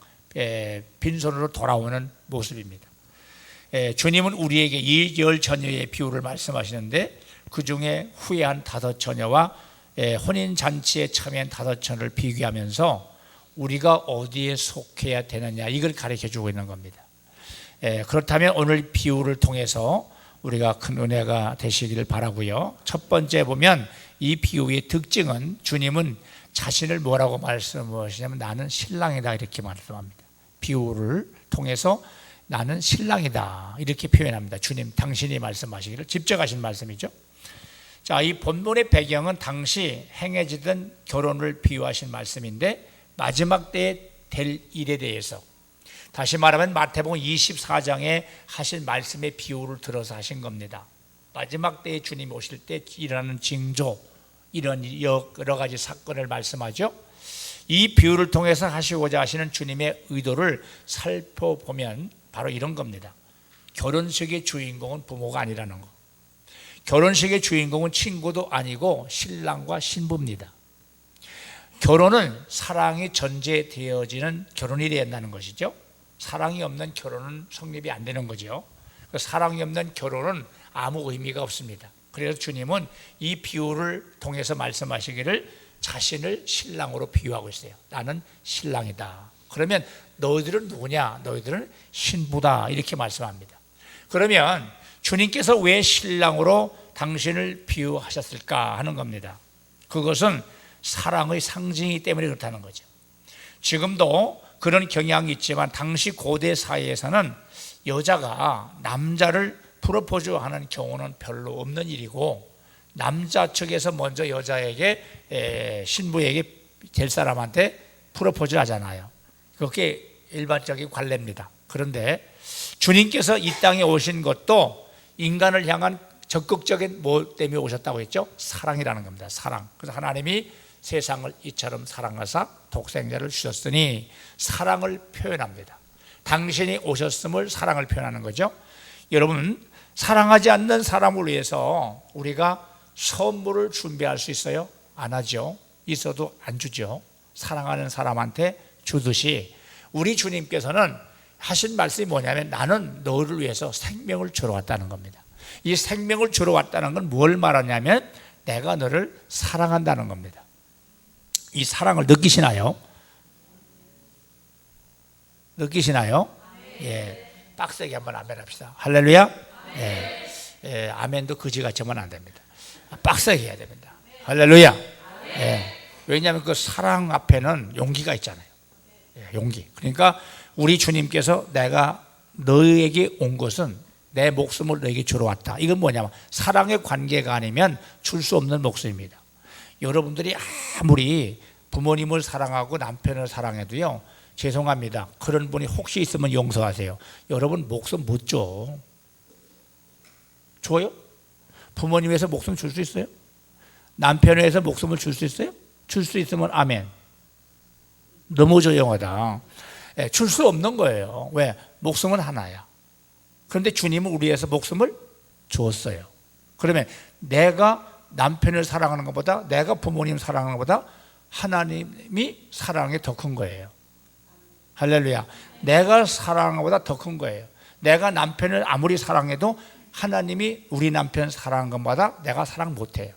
빈손으로 돌아오는 모습입니다. 주님은 우리에게 이 열 처녀의 비유를 말씀하시는데 그 중에 후회한 다섯 처녀와 혼인잔치에 참여한 다섯 처녀를 비교하면서 우리가 어디에 속해야 되느냐 이걸 가르쳐주고 있는 겁니다. 그렇다면 오늘 비유를 통해서 우리가 큰 은혜가 되시기를 바라고요. 첫 번째 보면 이 비유의 특징은 주님은 자신을 뭐라고 말씀하시냐면 나는 신랑이다 이렇게 말씀합니다. 비유를 통해서 나는 신랑이다 이렇게 표현합니다. 주님 당신이 말씀하시기를 직접 하신 말씀이죠. 자, 이 본문의 배경은 당시 행해지던 결혼을 비유하신 말씀인데 마지막 때에 될 일에 대해서, 다시 말하면 마태복음 24장에 하신 말씀의 비유를 들어서 하신 겁니다. 마지막 때에 주님이 오실 때 일어나는 징조, 이런 여러 가지 사건을 말씀하죠. 이 비유를 통해서 하시고자 하시는 주님의 의도를 살펴보면 바로 이런 겁니다. 결혼식의 주인공은 부모가 아니라는 거. 결혼식의 주인공은 친구도 아니고 신랑과 신부입니다. 결혼은 사랑이 전제되어지는 결혼이 되어야 한다는 것이죠. 사랑이 없는 결혼은 성립이 안 되는 거죠. 사랑이 없는 결혼은 아무 의미가 없습니다. 그래서 주님은 이 비유를 통해서 말씀하시기를 자신을 신랑으로 비유하고 있어요. 나는 신랑이다. 그러면 너희들은 누구냐? 너희들은 신부다 이렇게 말씀합니다. 그러면 주님께서 왜 신랑으로 당신을 비유하셨을까 하는 겁니다. 그것은 사랑의 상징이기 때문에 그렇다는 거죠. 지금도 그런 경향이 있지만 당시 고대 사회에서는 여자가 남자를 프로포즈하는 경우는 별로 없는 일이고 남자 측에서 먼저 여자에게 신부에게 될 사람한테 프로포즈를 하잖아요. 그게 일반적인 관례입니다. 그런데 주님께서 이 땅에 오신 것도 인간을 향한 적극적인 뭐 때문에 오셨다고 했죠? 사랑이라는 겁니다. 사랑. 그래서 하나님이 세상을 이처럼 사랑하사 독생자를 주셨으니 사랑을 표현합니다. 당신이 오셨음을 사랑을 표현하는 거죠. 여러분, 사랑하지 않는 사람을 위해서 우리가 선물을 준비할 수 있어요? 안 하죠. 있어도 안 주죠. 사랑하는 사람한테 주듯이 우리 주님께서는 하신 말씀이 뭐냐면 나는 너를 위해서 생명을 주러 왔다는 겁니다. 이 생명을 주러 왔다는 건 뭘 말하냐면 내가 너를 사랑한다는 겁니다. 이 사랑을 느끼시나요? 느끼시나요? 예, 빡세게 한번 아멘 합시다. 할렐루야. 예, 아멘도 그지같이 하면 안 됩니다. 빡세게 해야 됩니다. 할렐루야. 예, 왜냐하면 그 사랑 앞에는 용기가 있잖아요. 예, 용기. 그러니까 우리 주님께서 내가 너에게 온 것은 내 목숨을 너에게 주러 왔다. 이건 뭐냐면 사랑의 관계가 아니면 줄 수 없는 목숨입니다. 여러분들이 아무리 부모님을 사랑하고 남편을 사랑해도요, 죄송합니다. 그런 분이 혹시 있으면 용서하세요. 여러분 목숨 못 줘. 줘요? 부모님 위해서 목숨 줄 수 있어요? 남편에 위해서 목숨을 줄 수 있어요? 줄 수 있으면 아멘. 너무 조용하다. 줄 수 없는 거예요. 왜? 목숨은 하나야. 그런데 주님은 우리 위해서 목숨을 주었어요. 그러면 내가 남편을 사랑하는 것보다 내가 부모님 사랑하는 것보다 하나님이 사랑이 더 큰 거예요. 할렐루야. 내가 사랑하는 것보다 더 큰 거예요. 내가 남편을 아무리 사랑해도 하나님이 우리 남편 사랑하는 것보다 내가 사랑 못해요.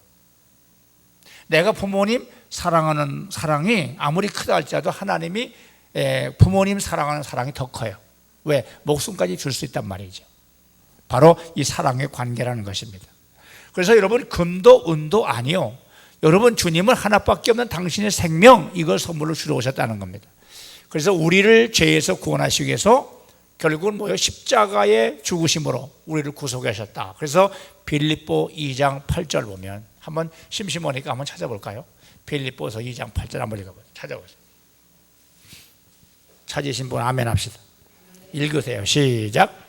내가 부모님 사랑하는 사랑이 아무리 크다 할지라도 하나님이 부모님 사랑하는 사랑이 더 커요. 왜? 목숨까지 줄 수 있단 말이죠. 바로 이 사랑의 관계라는 것입니다. 그래서 여러분 금도 은도 아니요, 여러분 주님은 하나밖에 없는 당신의 생명, 이걸 선물로 주러 오셨다는 겁니다. 그래서 우리를 죄에서 구원하시기 위해서 결국은 뭐예요? 십자가의 죽으심으로 우리를 구속하셨다. 그래서 빌립보 2장 8절 보면 한번 심심하니까 한번 찾아볼까요? 빌립보서 2장 8절 한번 읽어보세요. 찾아보세요. 찾으신 분 아멘 합시다. 읽으세요. 시작.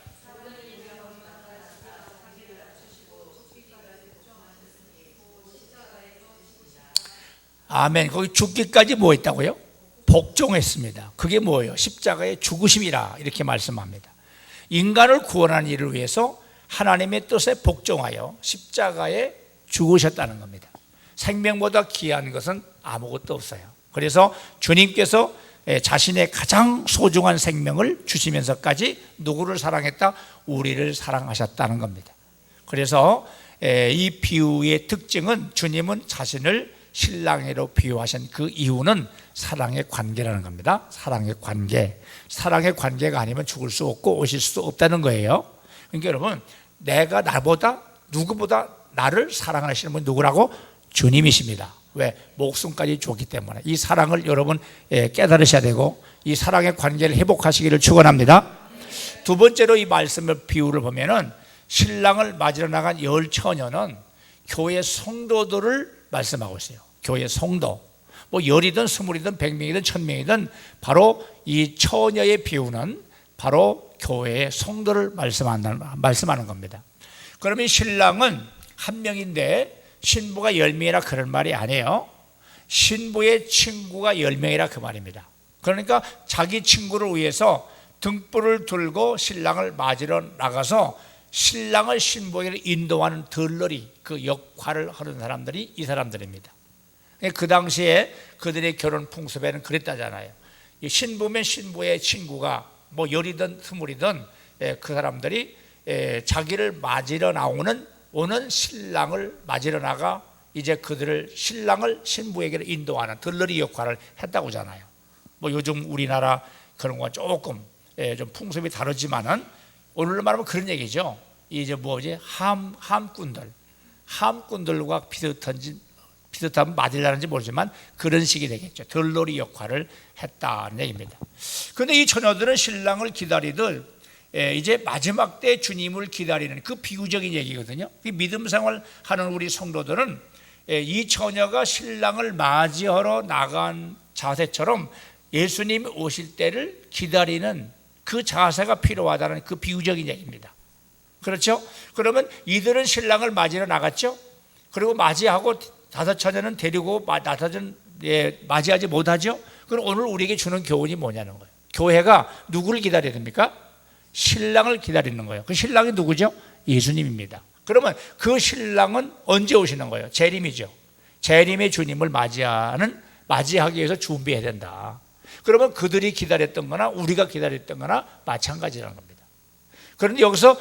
아멘. 거기 죽기까지 뭐 했다고요? 복종했습니다. 그게 뭐예요? 십자가의 죽으심이라 이렇게 말씀합니다. 인간을 구원하는 일을 위해서 하나님의 뜻에 복종하여 십자가에 죽으셨다는 겁니다. 생명보다 귀한 것은 아무것도 없어요. 그래서 주님께서 자신의 가장 소중한 생명을 주시면서까지 누구를 사랑했다? 우리를 사랑하셨다는 겁니다. 그래서 이 비유의 특징은 주님은 자신을 신랑으로 비유하신 그 이유는 사랑의 관계라는 겁니다. 사랑의 관계. 사랑의 관계가 아니면 죽을 수 없고 오실 수 없다는 거예요. 그러니까 여러분, 내가 나보다 누구보다 나를 사랑하시는 분 누구라고? 주님이십니다. 왜? 목숨까지 줬기 때문에. 이 사랑을 여러분 깨달으셔야 되고 이 사랑의 관계를 회복하시기를 축원합니다. 두 번째로 이 말씀을 비유를 보면은 신랑을 맞으러 나간 열 처녀는 교회 성도들을 말씀하고 있어요. 교회 성도. 뭐 열이든 스물이든 100명이든 1000명이든 바로 이 처녀의 비유는 바로 교회의 성도를 말씀하는 겁니다. 그러면 신랑은 한 명인데 신부가 10명이라 그런 말이 아니에요. 신부의 친구가 10명이라 그 말입니다. 그러니까 자기 친구를 위해서 등불을 들고 신랑을 맞으러 나가서 신랑을 신부에게 인도하는 들러리, 그 역할을 하는 사람들이 이 사람들입니다. 그 당시에 그들의 결혼 풍습에는 그랬다잖아요. 신부면 신부의 친구가 뭐 열이든 스물이든 그 사람들이 자기를 맞으러 오는 신랑을 맞으러 나가 이제 그들을 신랑을 신부에게 인도하는 들러리 역할을 했다고 하잖아요. 뭐 요즘 우리나라 그런 건 조금 좀 풍습이 다르지만은 오늘로 말하면 그런 얘기죠. 이제 뭐지? 함꾼들과 비슷하면 맞으려는지 모르지만 그런 식이 되겠죠. 들러리 역할을 했다는 얘기입니다. 그런데 이 처녀들은 신랑을 기다리듯 이제 마지막 때 주님을 기다리는 그 비유적인 얘기거든요. 이 믿음 생활하는 우리 성도들은 이 처녀가 신랑을 맞이하러 나간 자세처럼 예수님 오실 때를 기다리는 그 자세가 필요하다는 그 비유적인 얘기입니다. 그렇죠? 그러면 이들은 신랑을 맞이러 나갔죠. 그리고 맞이하고 다섯 처녀는 데리고 맞이하지 못하죠. 그럼 오늘 우리에게 주는 교훈이 뭐냐는 거예요. 교회가 누구를 기다려야 됩니까? 신랑을 기다리는 거예요. 그 신랑이 누구죠? 예수님입니다. 그러면 그 신랑은 언제 오시는 거예요? 재림이죠. 재림의 주님을 맞이하기 위해서 준비해야 된다. 그러면 그들이 기다렸던 거나 우리가 기다렸던 거나 마찬가지라는 겁니다. 그런데 여기서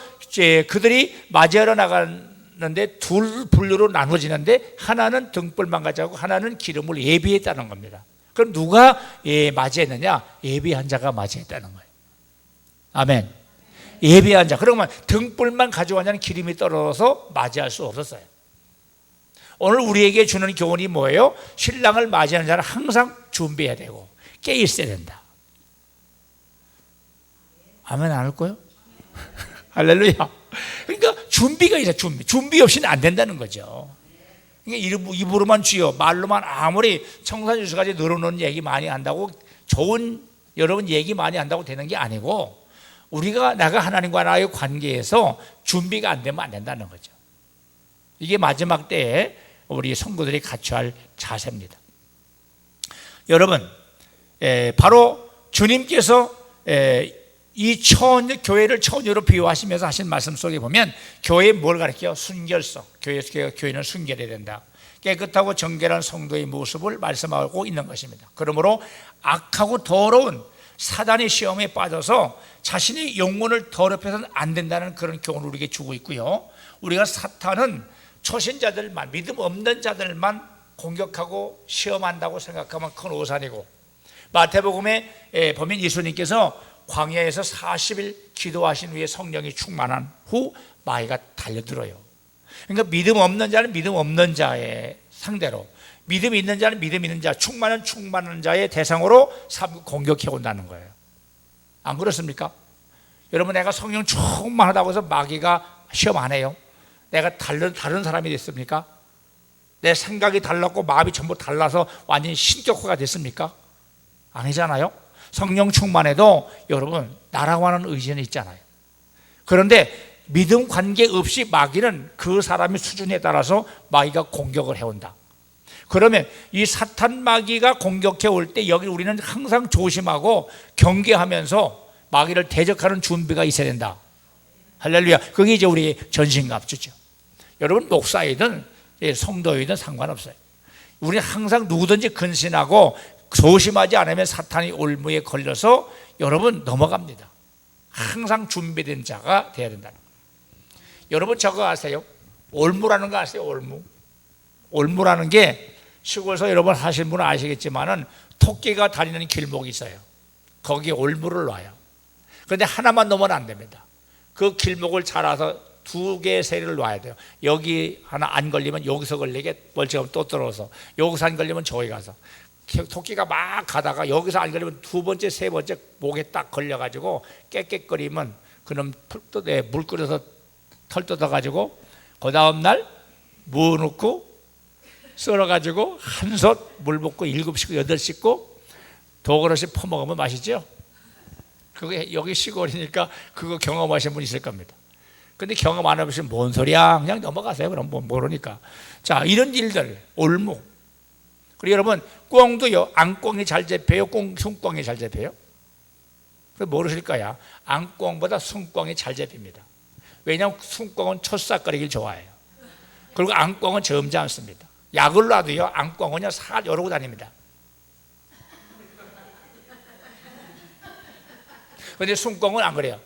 그들이 맞이하러 나가는데 둘 분류로 나눠지는데 하나는 등불만 가져가고 하나는 기름을 예비했다는 겁니다. 그럼 누가 맞이했느냐? 예비한 자가 맞이했다는 거예요. 아멘. 예비한 자. 그러면 등불만 가져간 자는 기름이 떨어져서 맞이할 수 없었어요. 오늘 우리에게 주는 교훈이 뭐예요? 신랑을 맞이하는 자는 항상 준비해야 되고 깨 있어야 된다. 아멘 안 할 거예요? 할렐루야. 그러니까 준비가 있어요. 준비 없이는 안 된다는 거죠. 그러니까 입으로만 주여 말로만 아무리 청산유수까지 늘어놓는 얘기 많이 한다고 좋은 여러분 얘기 많이 한다고 되는 게 아니고 내가 하나님과 나의 관계에서 준비가 안 되면 안 된다는 거죠. 이게 마지막 때에 우리 성도들이 갖춰야 할 자세입니다. 여러분, 바로 주님께서 이 교회를 처녀로 비유하시면서 하신 말씀 속에 보면 교회에 뭘 가르쳐요? 순결성. 교회는 순결해야 된다. 깨끗하고 정결한 성도의 모습을 말씀하고 있는 것입니다. 그러므로 악하고 더러운 사단의 시험에 빠져서 자신의 영혼을 더럽혀서는 안 된다는 그런 교훈을 우리에게 주고 있고요. 우리가 사탄은 초신자들만, 믿음 없는 자들만 공격하고 시험한다고 생각하면 큰 오산이고, 마태복음에 보면 예수님께서 광야에서 40일 기도하신 후에 성령이 충만한 후 마귀가 달려들어요. 그러니까 믿음 없는 자는 믿음 없는 자의 상대로, 믿음 있는 자는 믿음 있는 자, 충만한 자의 대상으로 공격해 온다는 거예요. 안 그렇습니까? 여러분, 내가 성령 충만하다고 해서 마귀가 시험 안 해요? 내가 다른 사람이 됐습니까? 내 생각이 달랐고 마음이 전부 달라서 완전히 신격화가 됐습니까? 아니잖아요. 성령 충만해도 여러분 나라고 하는 의지는 있잖아요. 그런데 믿음 관계없이 마귀는 그 사람의 수준에 따라서 마귀가 공격을 해온다. 그러면 이 사탄 마귀가 공격해 올 때 여기 우리는 항상 조심하고 경계하면서 마귀를 대적하는 준비가 있어야 된다. 할렐루야. 그게 이제 우리 전신갑주죠. 여러분, 목사이든 성도이든 상관없어요. 우리는 항상 누구든지 근신하고 조심하지 않으면 사탄이 올무에 걸려서 여러분 넘어갑니다. 항상 준비된 자가 돼야 된다. 여러분, 저거 아세요? 올무라는 거 아세요? 올무라는 게 시골에서 여러분 하시는 분은 아시겠지만은 토끼가 다니는 길목이 있어요. 거기에 올무를 놔요. 그런데 하나만 놓으면 안 됩니다. 그 길목을 잘 알아서 2개의 세를 놔야 돼요. 여기 하나 안 걸리면 여기서 걸리게 멀쩡하면 또 떨어서, 여기서 안 걸리면 저기 가서. 토끼가 막 가다가 여기서 안 걸리면 2번째, 3번째 목에 딱 걸려가지고 깨끗거리면 그놈 물 끓여서 털 뜯어가지고 그 다음날 무 넣고 썰어가지고 한솥 물 붓고 7식, 8식 도 그릇씩 퍼먹으면 맛있죠? 그게 여기 시골이니까 그거 경험하신 분 있을 겁니다. 근데 경험 안 해보시면 뭔 소리야? 그냥 넘어가세요. 그럼 뭐 모르니까. 자, 이런 일들, 올무. 그리고 여러분, 꿩도요, 앙꿩이 잘 잡혀요? 숭꿩이 잘 잡혀요? 모르실 거야. 앙꿩보다 숭꿩이 잘 잡힙니다. 왜냐하면 숭꿩은 초싹거리길 좋아해요. 그리고 앙꿩은 점지 않습니다. 약을 놔도요, 앙꿩은요, 살 여러고 다닙니다. 그런데 숭꿩은 안 그래요.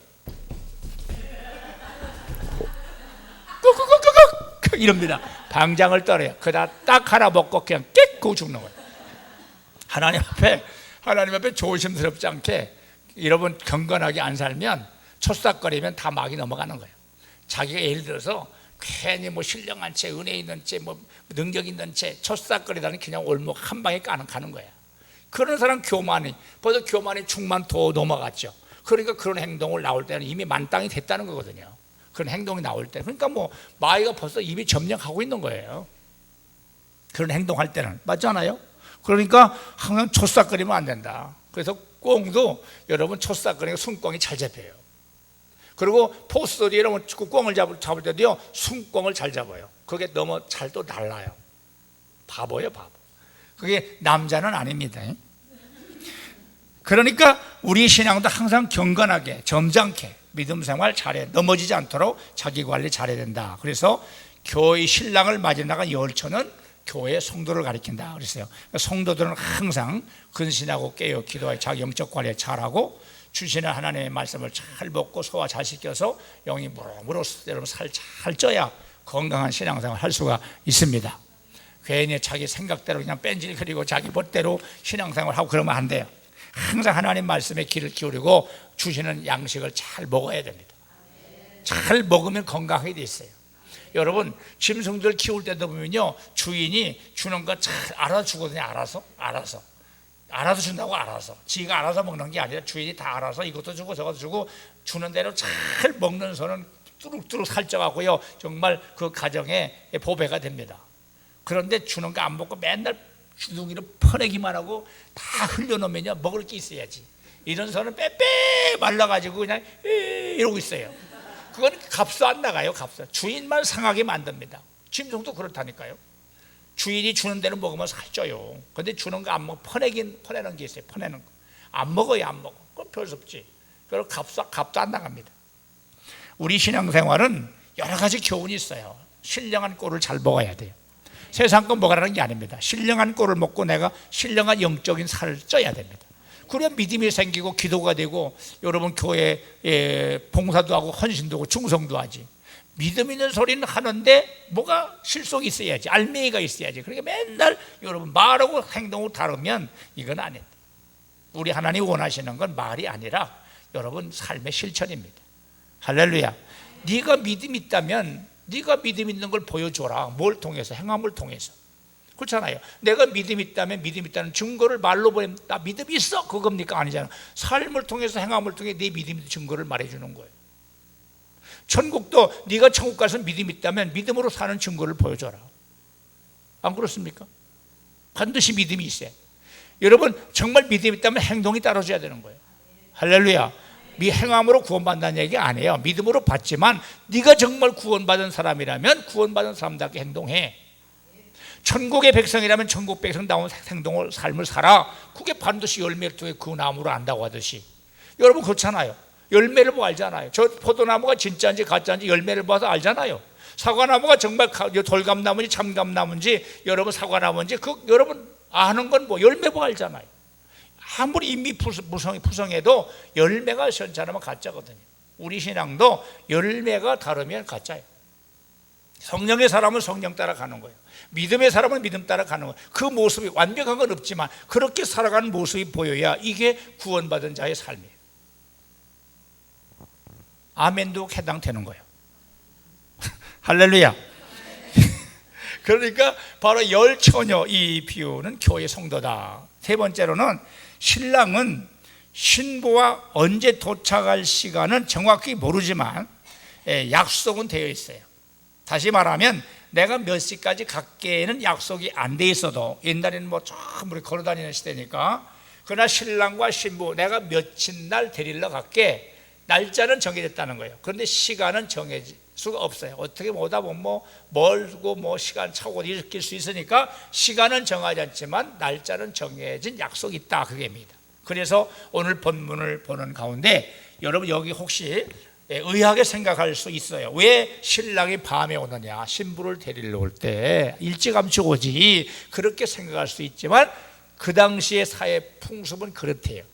꾹꾹꾹꾹 이럽니다. 방장을 떨어요. 그러다 딱 하나 먹고 그냥 깨고 죽는 거예요. 하나님 앞에 조심스럽지 않게 여러분 경건하게 안 살면 초싹거리면 다 막이 넘어가는 거예요. 자기가 예를 들어서 괜히 뭐 신령한 채, 은혜 있는 채, 뭐 능력 있는 채 초싹거리다는 그냥 올목 한 방에 가는 거예요. 그런 사람 벌써 교만이 충만 더 넘어갔죠. 그러니까 그런 행동을 나올 때는 이미 만땅이 됐다는 거거든요. 그런 행동이 나올 때. 그러니까 뭐 마귀가 벌써 이미 점령하고 있는 거예요. 그런 행동할 때는. 맞잖아요? 그러니까 항상 초싹거리면 안 된다. 그래서 꿩도 여러분 초싹거리니까 숭꿩이 잘 잡혀요. 그리고 포스들이 여러분 꿩을 잡을 때도요, 숭꿩을 잘 잡아요. 그게 너무 잘 또 날라요. 바보예요, 바보. 그게 남자는 아닙니다. 그러니까 우리 신앙도 항상 경건하게, 점잖게 믿음 생활 잘해, 넘어지지 않도록 자기 관리 잘해야 된다. 그래서 교회 신랑을 맞이 나간 열처는 교회 성도를 가리킨다 그랬어요. 성도들은 항상 근신하고 깨어 기도하여 자기 영적 관리 잘하고 주시는 하나님의 말씀을 잘 먹고 소화 잘 시켜서 영이 무럭무럭 여러분 살 잘 쪄야 건강한 신앙생활 할 수가 있습니다. 괜히 자기 생각대로 그냥 뺀질거리고 자기 멋대로 신앙생활 하고 그러면 안 돼요. 항상 하나님 말씀에 귀를 기울이고 주시는 양식을 잘 먹어야 됩니다. 잘 먹으면 건강하게 돼 있어요. 여러분, 짐승들 키울 때도 보면요, 주인이 주는 거 잘 알아주거든요. 알아서 준다고. 지가 알아서 먹는 게 아니라 주인이 다 알아서 이것도 주고 저것도 주고 주는 대로 잘 먹는 소는 뚜룩뚜룩 살쪄가고요, 정말 그 가정에 보배가 됩니다. 그런데 주는 거 안 먹고 맨날 주둥이로 퍼내기만 하고 다 흘려놓으면요, 먹을 게 있어야지. 이런 소는 빼빼 말라가지고 그냥 이러고 있어요. 그건 값도 안 나가요. 주인만 상하게 만듭니다. 짐승도 그렇다니까요. 주인이 주는 대로 먹으면 살쪄요. 근데 주는 거 안 먹고 퍼내는 게 있어요. 퍼내는 거. 안 먹어요, 안 먹어. 그건 별 수 없지. 그리고 값도 안 나갑니다. 우리 신앙생활은 여러 가지 교훈이 있어요. 신령한 꼴을 잘 먹어야 돼요. 세상 거 먹으라는 게 아닙니다. 신령한 꼴을 먹고 내가 신령한 영적인 살을 쪄야 됩니다. 그래야 믿음이 생기고 기도가 되고 여러분 교회에 봉사도 하고 헌신도 하고 충성도 하지. 믿음 있는 소리는 하는데 뭐가 실속이 있어야지, 알맹이가 있어야지. 그러니까 맨날 여러분 말하고 행동을 다르면 이건 아니다. 우리 하나님 원하시는 건 말이 아니라 여러분 삶의 실천입니다. 할렐루야. 네가 믿음 있다면 네가 믿음 있는 걸 보여줘라. 뭘 통해서? 행함을 통해서. 그렇잖아요. 내가 믿음이 있다면 믿음이 있다는 증거를 말로 보내면 나 믿음이 있어 그겁니까? 아니잖아. 삶을 통해서 행함을 통해 네 믿음의 증거를 말해주는 거예요. 천국도 네가 천국 가서 믿음이 있다면 믿음으로 사는 증거를 보여줘라. 안 그렇습니까? 반드시 믿음이 있어요. 여러분 정말 믿음이 있다면 행동이 따라줘야 되는 거예요. 할렐루야. 행함으로 구원받는다는 얘기 아니에요. 믿음으로 받지만 네가 정말 구원받은 사람이라면 구원받은 사람답게 행동해. 천국의 백성이라면 천국 백성다운 행동을 삶을 살아. 그게 반드시 열매를 통해 그 나무로 안다고 하듯이 여러분 그렇잖아요. 열매를 보고 알잖아요. 저 포도나무가 진짜인지 가짜인지 열매를 봐서 알잖아요. 사과나무가 정말 돌감나무인지 참감나무인지 여러분 사과나무인지 여러분 아는 건 뭐 열매 보고 알잖아요. 아무리 인미 부성해도 열매가 시원찮으면 가짜거든요. 우리 신앙도 열매가 다르면 가짜예요. 성령의 사람은 성령 따라 가는 거예요. 믿음의 사람은 믿음 따라 가는 거예요. 그 모습이 완벽한 건 없지만 그렇게 살아가는 모습이 보여야 이게 구원받은 자의 삶이에요. 아멘도 해당되는 거예요. 할렐루야. 그러니까 바로 열처녀 이 비유는 교회 성도다. 세 번째로는 신랑은 신부와 언제 도착할 시간은 정확히 모르지만 약속은 되어 있어요. 다시 말하면 내가 몇 시까지 갈게는 약속이 안 돼 있어도 옛날에는 뭐 전부 걸어다니는 시대니까 그러나 신랑과 신부 내가 며칠 날 데리러 갈게 날짜는 정해졌다는 거예요. 그런데 시간은 정해질 수가 없어요. 어떻게 오다 보면 뭐 멀고 뭐 시간 차고 일으킬 수 있으니까 시간은 정하지 않지만 날짜는 정해진 약속이 있다 그게입니다. 그래서 오늘 본문을 보는 가운데 여러분 여기 혹시 의아하게 생각할 수 있어요. 왜 신랑이 밤에 오느냐? 신부를 데리러 올 때 일찌감치 오지 그렇게 생각할 수 있지만 그 당시의 사회 풍습은 그렇대요.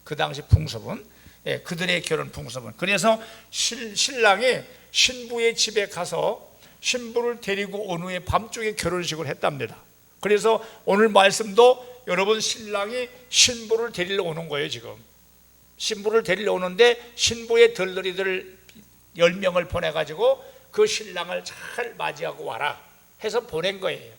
그 당시 풍습은 그들의 결혼 풍습은 그래서 신랑이 신부의 집에 가서 신부를 데리고 온 후에 밤중에 결혼식을 했답니다. 그래서 오늘 말씀도 여러분 신랑이 신부를 데리러 오는 거예요. 지금 신부를 데리러 오는데 신부의 덜러리들 10명을 보내가지고 그 신랑을 잘 맞이하고 와라 해서 보낸 거예요.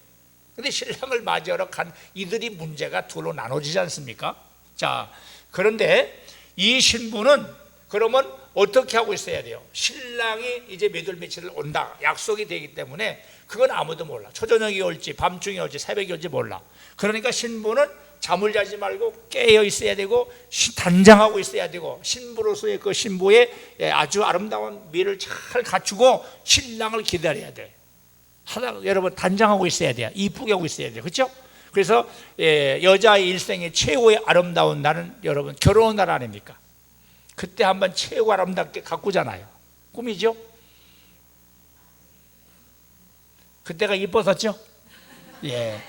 근데 신랑을 맞이하러 간 이들이 문제가 둘로 나눠지지 않습니까? 자, 그런데 이 신부는 그러면 어떻게 하고 있어야 돼요? 신랑이 이제 몇 월 며칠을 온다 약속이 되기 때문에 그건 아무도 몰라. 초저녁이 올지 밤중이 올지 새벽이 올지 몰라. 그러니까 신부는 잠을 자지 말고 깨어 있어야 되고 단장하고 있어야 되고 신부로서의 그 신부의 아주 아름다운 미를 잘 갖추고 신랑을 기다려야 돼. 여러분 단장하고 있어야 돼요. 이쁘게 하고 있어야 돼요. 그렇죠? 그래서 여자의 일생의 최고의 아름다운 날은 여러분 결혼의 날 아닙니까? 그때 한번 최고 아름답게 가꾸잖아요. 꿈이죠? 그때가 이뻤었죠? 예.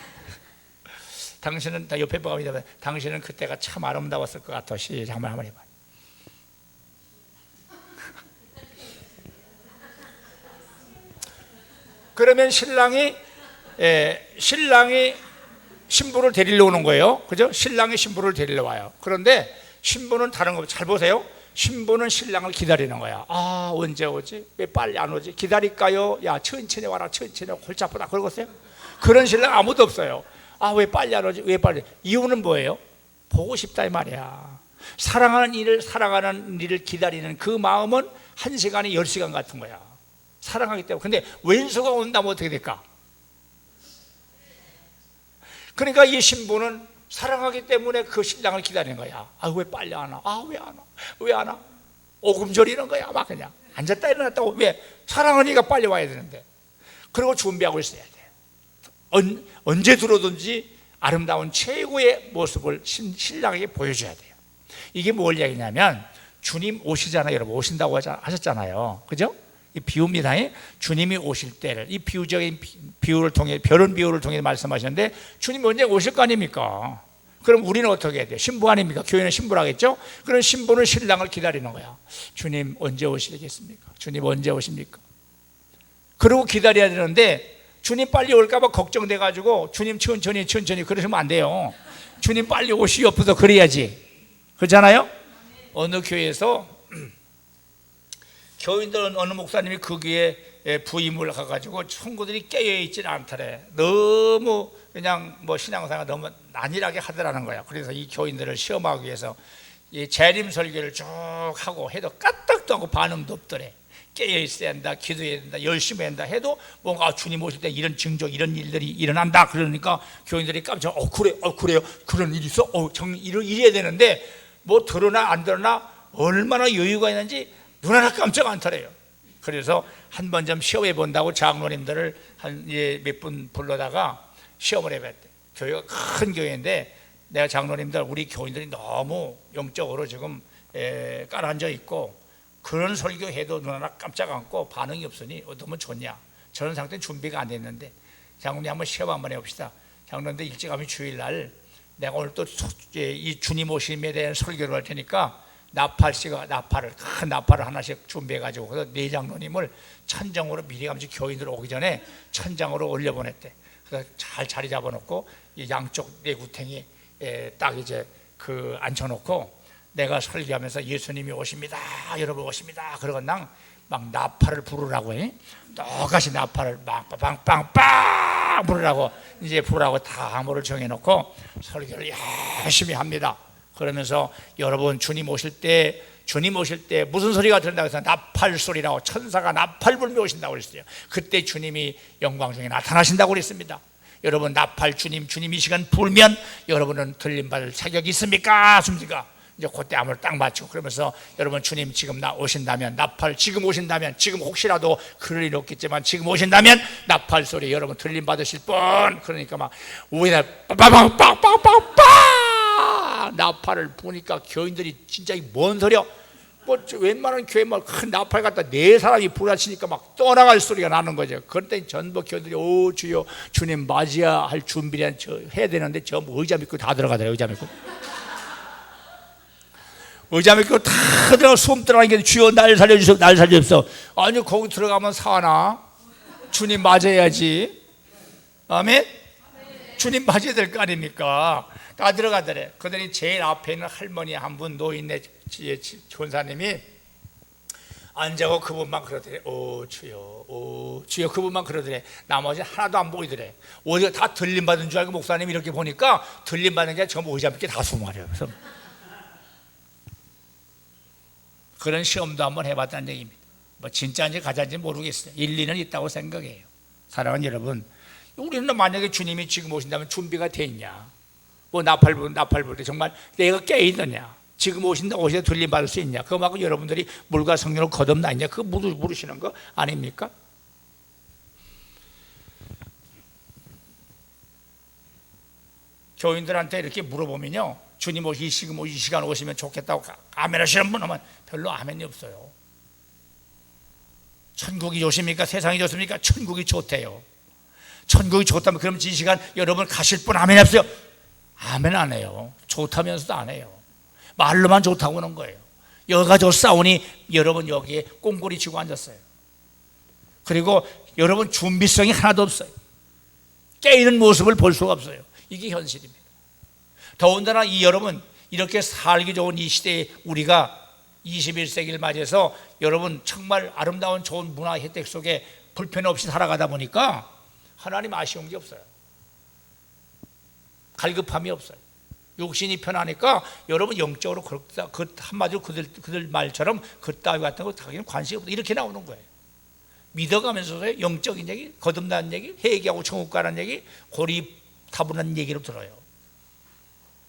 당신은 다 옆에 보갑니다. 당신은 그때가 참 아름다웠을 것 같아. 시작 한번 해봐. 그러면 신랑이 신부를 데리러 오는 거예요. 그죠? 신랑이 신부를 데리러 와요. 그런데 신부는 다른 거 잘 보세요. 신부는 신랑을 기다리는 거야. 아, 언제 오지? 왜 빨리 안 오지? 기다릴까요? 야, 천천히 와라. 천천히 골치 아프다. 그러겠어요? 그런 신랑 아무도 없어요. 아, 왜 빨리 안 오지? 왜 빨리? 이유는 뭐예요? 보고 싶다 이 말이야. 사랑하는 일을 기다리는 그 마음은 1시간이 10시간 같은 거야. 사랑하기 때문에. 근데 왼수가 온다면 어떻게 될까? 그러니까 이 신부는 사랑하기 때문에 그 신랑을 기다리는 거야. 아, 왜 빨리 안 와? 아, 왜 안 와? 왜 안 와? 오금조리는 거야. 막 그냥 앉았다 일어났다고. 왜? 사랑하니까 빨리 와야 되는데. 그리고 준비하고 있어야 돼. 언제 들어오든지 아름다운 최고의 모습을 신랑에게 보여줘야 돼요. 이게 뭘 얘기냐면 주님 오시잖아요. 여러분 오신다고 하셨잖아요. 그죠? 이 비유입니다. 주님이 오실 때를 이 비유적인 비유를 통해 결혼 비유를 통해 말씀하셨는데 주님이 언제 오실 거 아닙니까? 그럼 우리는 어떻게 해야 돼요? 신부 아닙니까? 교회는 신부라겠죠? 그럼 신부는 신랑을 기다리는 거야. 주님 언제 오시겠습니까? 주님 언제 오십니까? 그러고 기다려야 되는데 주님 빨리 올까 봐 걱정돼 가지고 주님 천천히 그러시면 안 돼요. 주님 빨리 오시옵소서 그래야지. 그렇잖아요? 어느 교회에서 교인들 어느 목사님이 그 교회에 부임을 가가지고 친구들이 깨어있지는 않더래. 너무 그냥 뭐 신앙생활 너무 안일하게 하더라는 거야. 그래서 이 교인들을 시험하기 위해서 이 재림 설교를 쭉 하고 해도 까딱도 하고 반응도 없더래. 깨어있어야 한다, 기도해야 된다, 열심히 해야 한다 해도 뭔가 주님 오실 때 이런 증조, 이런 일들이 일어난다. 그러니까 교인들이 깜짝 그래요? 그런 일이 있어? 이래야 되는데 뭐 드러나 안 드러나 얼마나 여유가 있는지 눈 하나 깜짝 안 터래요. 그래서 한 번 좀 시험해 본다고 장로님들을 한 몇 분 불러다가 시험을 해봤대. 교회가 큰 교회인데 내가 장로님들 우리 교인들이 너무 영적으로 지금 깔아앉아 있고 그런 설교해도 눈 하나 깜짝 않고 반응이 없으니 너무 좋냐. 저런 상태는 준비가 안 됐는데 장로님 한번 시험 한번 해봅시다. 장로님들 일찍하면 주일날 내가 오늘 또 이 주님 오심에 대한 설교를 할 테니까 큰 나팔을 하나씩 준비해가지고 그래서 네 장로님을 천정으로 미리 가면서 교인들 오기 전에 천장으로 올려보냈대. 그래서 잘 자리 잡아놓고 이 양쪽 네 구탱이 딱 이제 앉혀놓고 내가 설교하면서 예수님이 오십니다, 여러분 오십니다. 그러고 막 나팔을 부르라고 해. 똑같이 나팔을 막 빵빵빵 부르라고 이제 부르라고 다음으로 정해놓고 설교를 열심히 합니다. 그러면서 여러분 주님 오실 때 무슨 소리가 들린다고 해서 나팔 소리라고 천사가 나팔 불며 오신다고 그랬어요. 그때 주님이 영광 중에 나타나신다고 그랬습니다. 여러분 나팔 주님 이 시간 불면 여러분은 들림받을 자격이 있습니까? 없습니까? 이제 그때 암을 딱 맞추고 그러면서 여러분 주님 지금 오신다면 나팔 지금 오신다면 지금 혹시라도 그럴 일 없겠지만 지금 오신다면 나팔 소리 여러분 들림 받으실 분. 그러니까 막 우에다 빵빵빵빵빵빵 나팔을 부니까 교인들이 진짜 뭔 소리야? 뭐 웬만한 교회 막 큰 나팔 갖다 네 사람이 불안치니까 막 떠나갈 소리가 나는 거죠. 그때 전부 교인들이 오 주여 주님 맞이할 준비를 해야 되는데 전부 의자 믿고 다 들어가더래요. 의자 믿고 다 들어가 숨 들어가는 게 주여 날 살려주소. 아니 거기 들어가면 사나? 주님 맞아야지. 아멘? 주님 맞아야 될 거 아닙니까? 다 들어가더래. 그들이 제일 앞에 있는 할머니 한 분 노인네 전사님이 앉아고 그분만 그러더래. 오 주여 그분만 그러더래. 나머지 하나도 안 보이더래. 어디가 다 들림받은 줄 알고 목사님이 이렇게 보니까 들림받는 게 전부 의자 밑에 다 숨어버려요. 그래서 그런 시험도 한번 해봤다는 얘기입니다. 뭐 진짜인지 가짜인지 모르겠어요. 일리는 있다고 생각해요. 사랑하는 여러분, 우리는 만약에 주님이 지금 오신다면 준비가 돼 있냐? 뭐 나팔 불 때 정말 내가 깨있느냐? 지금 오신다 들림 받을 수 있냐? 그거 말고 여러분들이 물과 성령을 거듭나 있냐? 그거 물으시는 거 아닙니까? 교인들한테 이렇게 물어보면요, 주님 이 시간 오시면 좋겠다고 아멘 하시는 분 하면 별로 아멘이 없어요. 천국이 좋습니까? 세상이 좋습니까? 천국이 좋대요. 천국이 좋다면 그럼 이 시간 여러분 가실 분 아멘 하세요. 아멘 안 해요. 좋다면서도 안 해요. 말로만 좋다고 하는 거예요. 여가 좋사오니 여러분 여기에 꽁고리 쥐고 앉았어요. 그리고 여러분 준비성이 하나도 없어요. 깨있는 모습을 볼 수가 없어요. 이게 현실입니다. 더군다나 여러분 이렇게 살기 좋은 이 시대에 우리가 21세기를 맞이해서 여러분 정말 아름다운 좋은 문화 혜택 속에 불편 없이 살아가다 보니까 하나님 아쉬운 게 없어요. 갈급함이 없어요. 욕심이 편하니까 여러분 영적으로 한마디로 그들 말처럼 그따위 같은 거 자기는 관심이 없다 이렇게 나오는 거예요. 믿어가면서 영적인 얘기, 거듭나는 얘기, 회개하고 천국 가는 얘기, 고리타분한 얘기로 들어요.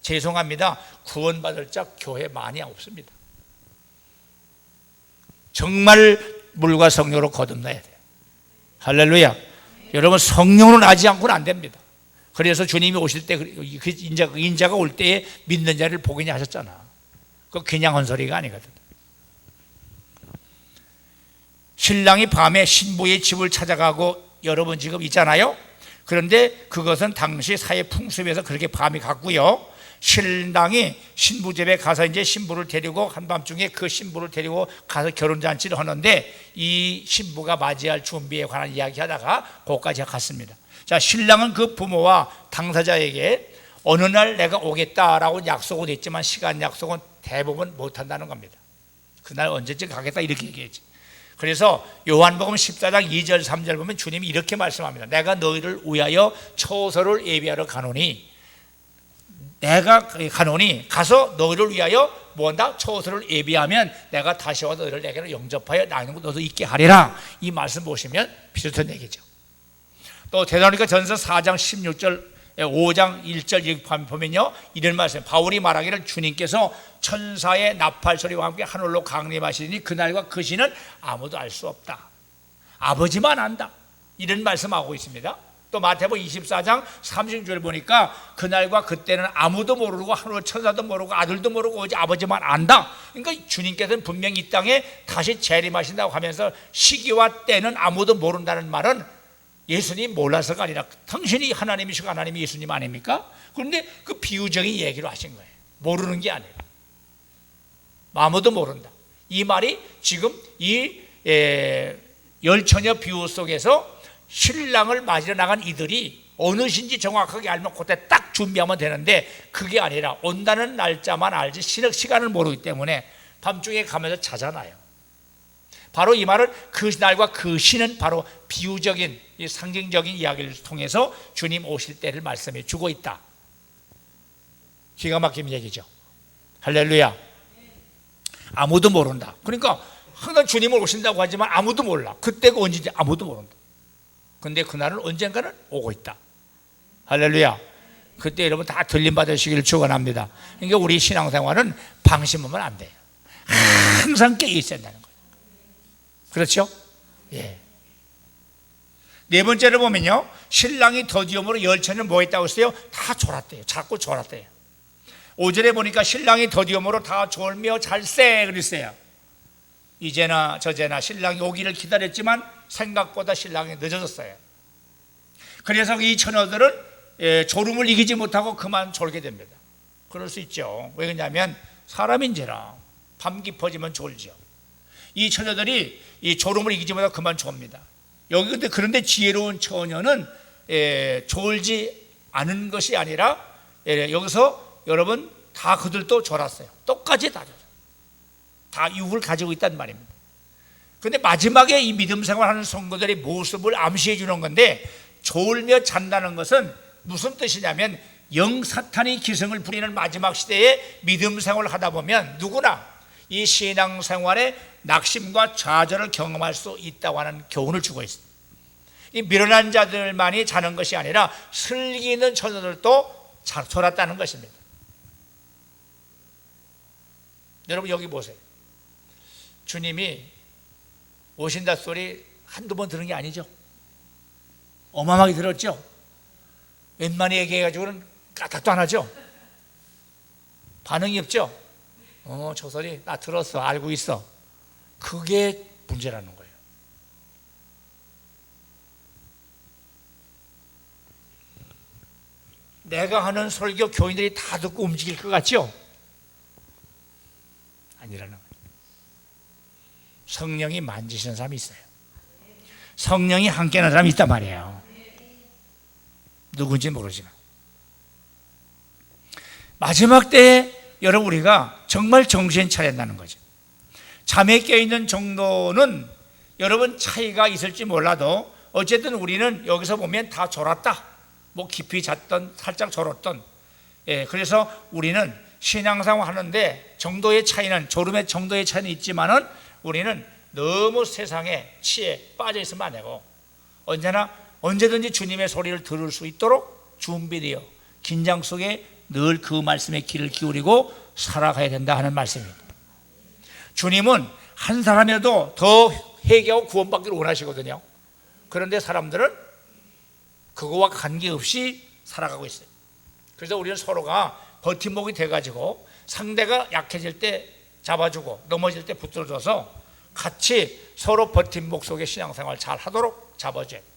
죄송합니다. 구원받을 자 교회 많이 없습니다. 정말 물과 성령으로 거듭나야 돼요. 할렐루야. 여러분 성령으로 나지 않고는 안 됩니다. 그래서 주님이 오실 때 인자가 올 때에 믿는 자를 복이냐 하셨잖아. 그거 그냥 헛소리가 아니거든. 신랑이 밤에 신부의 집을 찾아가고 여러분 지금 있잖아요. 그런데 그것은 당시 사회 풍습에서 그렇게 밤이 갔고요. 신랑이 신부 집에 가서 이제 신부를 데리고 한밤중에 그 신부를 데리고 가서 결혼잔치를 하는데 이 신부가 맞이할 준비에 관한 이야기 하다가 거기까지 갔습니다. 자, 신랑은 그 부모와 당사자에게 어느 날 내가 오겠다라고 약속은 했지만 시간 약속은 대부분 못 한다는 겁니다. 그날 언제쯤 가겠다 이렇게 얘기했지. 그래서 요한복음 14장 2절 3절 보면 주님이 이렇게 말씀합니다. 내가 너희를 위하여 처소를 예비하러 가노니, 내가 가노니 가서 너희를 위하여 뭐한다? 처소를 예비하면 내가 다시 와서 너희를 내게로 영접하여 나는 곳 너도 있게 하리라. 이 말씀 보시면 비슷한 얘기죠. 또 데살로니가 전서 4장 16절 5장 1절 여기 보면요, 이런 말씀, 바울이 말하기를 주님께서 천사의 나팔 소리와 함께 하늘로 강림하시니 그날과 그 시는 아무도 알 수 없다. 아버지만 안다. 이런 말씀하고 있습니다. 또 마태복음 24장 30절 보니까 그날과 그때는 아무도 모르고 하늘 천사도 모르고 아들도 모르고 오직 아버지만 안다. 그러니까 주님께서는 분명히 이 땅에 다시 재림하신다고 하면서 시기와 때는 아무도 모른다는 말은 예수님 몰라서가 아니라 당신이 하나님이시고 하나님이 예수님 아닙니까? 그런데 그 비유적인 얘기로 하신 거예요. 모르는 게 아니라 아무도 모른다. 이 말이 지금 이 열처녀 비유 속에서 신랑을 맞으러 나간 이들이 어느 신지 정확하게 알면 그때 딱 준비하면 되는데 그게 아니라 온다는 날짜만 알지 시간을 모르기 때문에 밤중에 가면서 자잖아요. 바로 이 말은 그 날과 그 시는 바로 비유적인 상징적인 이야기를 통해서 주님 오실 때를 말씀해 주고 있다. 기가 막힌 얘기죠. 할렐루야. 아무도 모른다. 그러니까 항상 주님을 오신다고 하지만 아무도 몰라. 그때가 언제인지 아무도 모른다. 근데 그날은 언젠가는 오고 있다. 할렐루야. 그때 여러분 다 들림 받으시기를 축원합니다. 그러니까 우리 신앙생활은 방심하면 안 돼요. 항상 깨어 있어야 된다는 거예요. 그렇죠? 예. 네 번째로 보면요, 신랑이 더디움으로 열처는 뭐 했다고 했어요? 다 졸았대요. 자꾸 졸았대요. 5절에 보니까 신랑이 더디움으로 다 졸며 잘세 그랬어요. 이제나 저제나 신랑이 오기를 기다렸지만 생각보다 신랑이 늦어졌어요. 그래서 이 처녀들은 졸음을 이기지 못하고 그만 졸게 됩니다. 그럴 수 있죠. 왜 그러냐면 사람인지라 밤 깊어지면 졸죠. 이 처녀들이 이 졸음을 이기지 못하고 그만 졸습니다. 여기 그런데 지혜로운 처녀는 졸지 않은 것이 아니라 여기서 여러분 다 그들도 졸았어요. 똑같이 다 졸았어요. 다 유혹을 가지고 있단 말입니다. 그런데 마지막에 이 믿음 생활하는 성도들의 모습을 암시해 주는 건데, 졸며 잔다는 것은 무슨 뜻이냐면 영사탄이 기승을 부리는 마지막 시대에 믿음 생활을 하다 보면 누구나 이 신앙 생활에 낙심과 좌절을 경험할 수 있다고 하는 교훈을 주고 있습니다. 이 미련한 자들만이 자는 것이 아니라 슬기 있는 처녀들도 졸았다는 것입니다. 여러분 여기 보세요. 주님이 오신다 소리 한두 번 들은 게 아니죠. 어마어마하게 들었죠. 웬만히 얘기해가지고는 까딱도 안 하죠. 반응이 없죠. 저 소리 나 들었어, 알고 있어. 그게 문제라는 거예요. 내가 하는 설교 교인들이 다 듣고 움직일 것 같죠? 아니라는 거예요. 성령이 만지시는 사람이 있어요. 성령이 함께하는 사람이 있단 말이에요. 누군지 모르지만 마지막 때에 여러분 우리가 정말 정신 차려야 한다는 거죠. 잠에 깨어있는 정도는 여러분 차이가 있을지 몰라도 어쨌든 우리는 여기서 보면 다 졸았다. 뭐 깊이 잤던 살짝 졸았던, 그래서 우리는 신앙생활 하는데 정도의 차이는, 졸음의 정도의 차이는 있지만은 우리는 너무 세상에 치에 빠져 있으면 안 되고 언제나 언제든지 주님의 소리를 들을 수 있도록 준비되어 긴장 속에 늘 그 말씀에 귀를 기울이고 살아가야 된다 하는 말씀입니다. 주님은 한 사람이라도 더 회개하고 구원받기를 원하시거든요. 그런데 사람들은 그거와 관계없이 살아가고 있어요. 그래서 우리는 서로가 버팀목이 돼가지고 상대가 약해질 때 잡아주고 넘어질 때 붙들어줘서 같이 서로 버팀목 속에 신앙생활 잘 하도록 잡아줘야 돼요.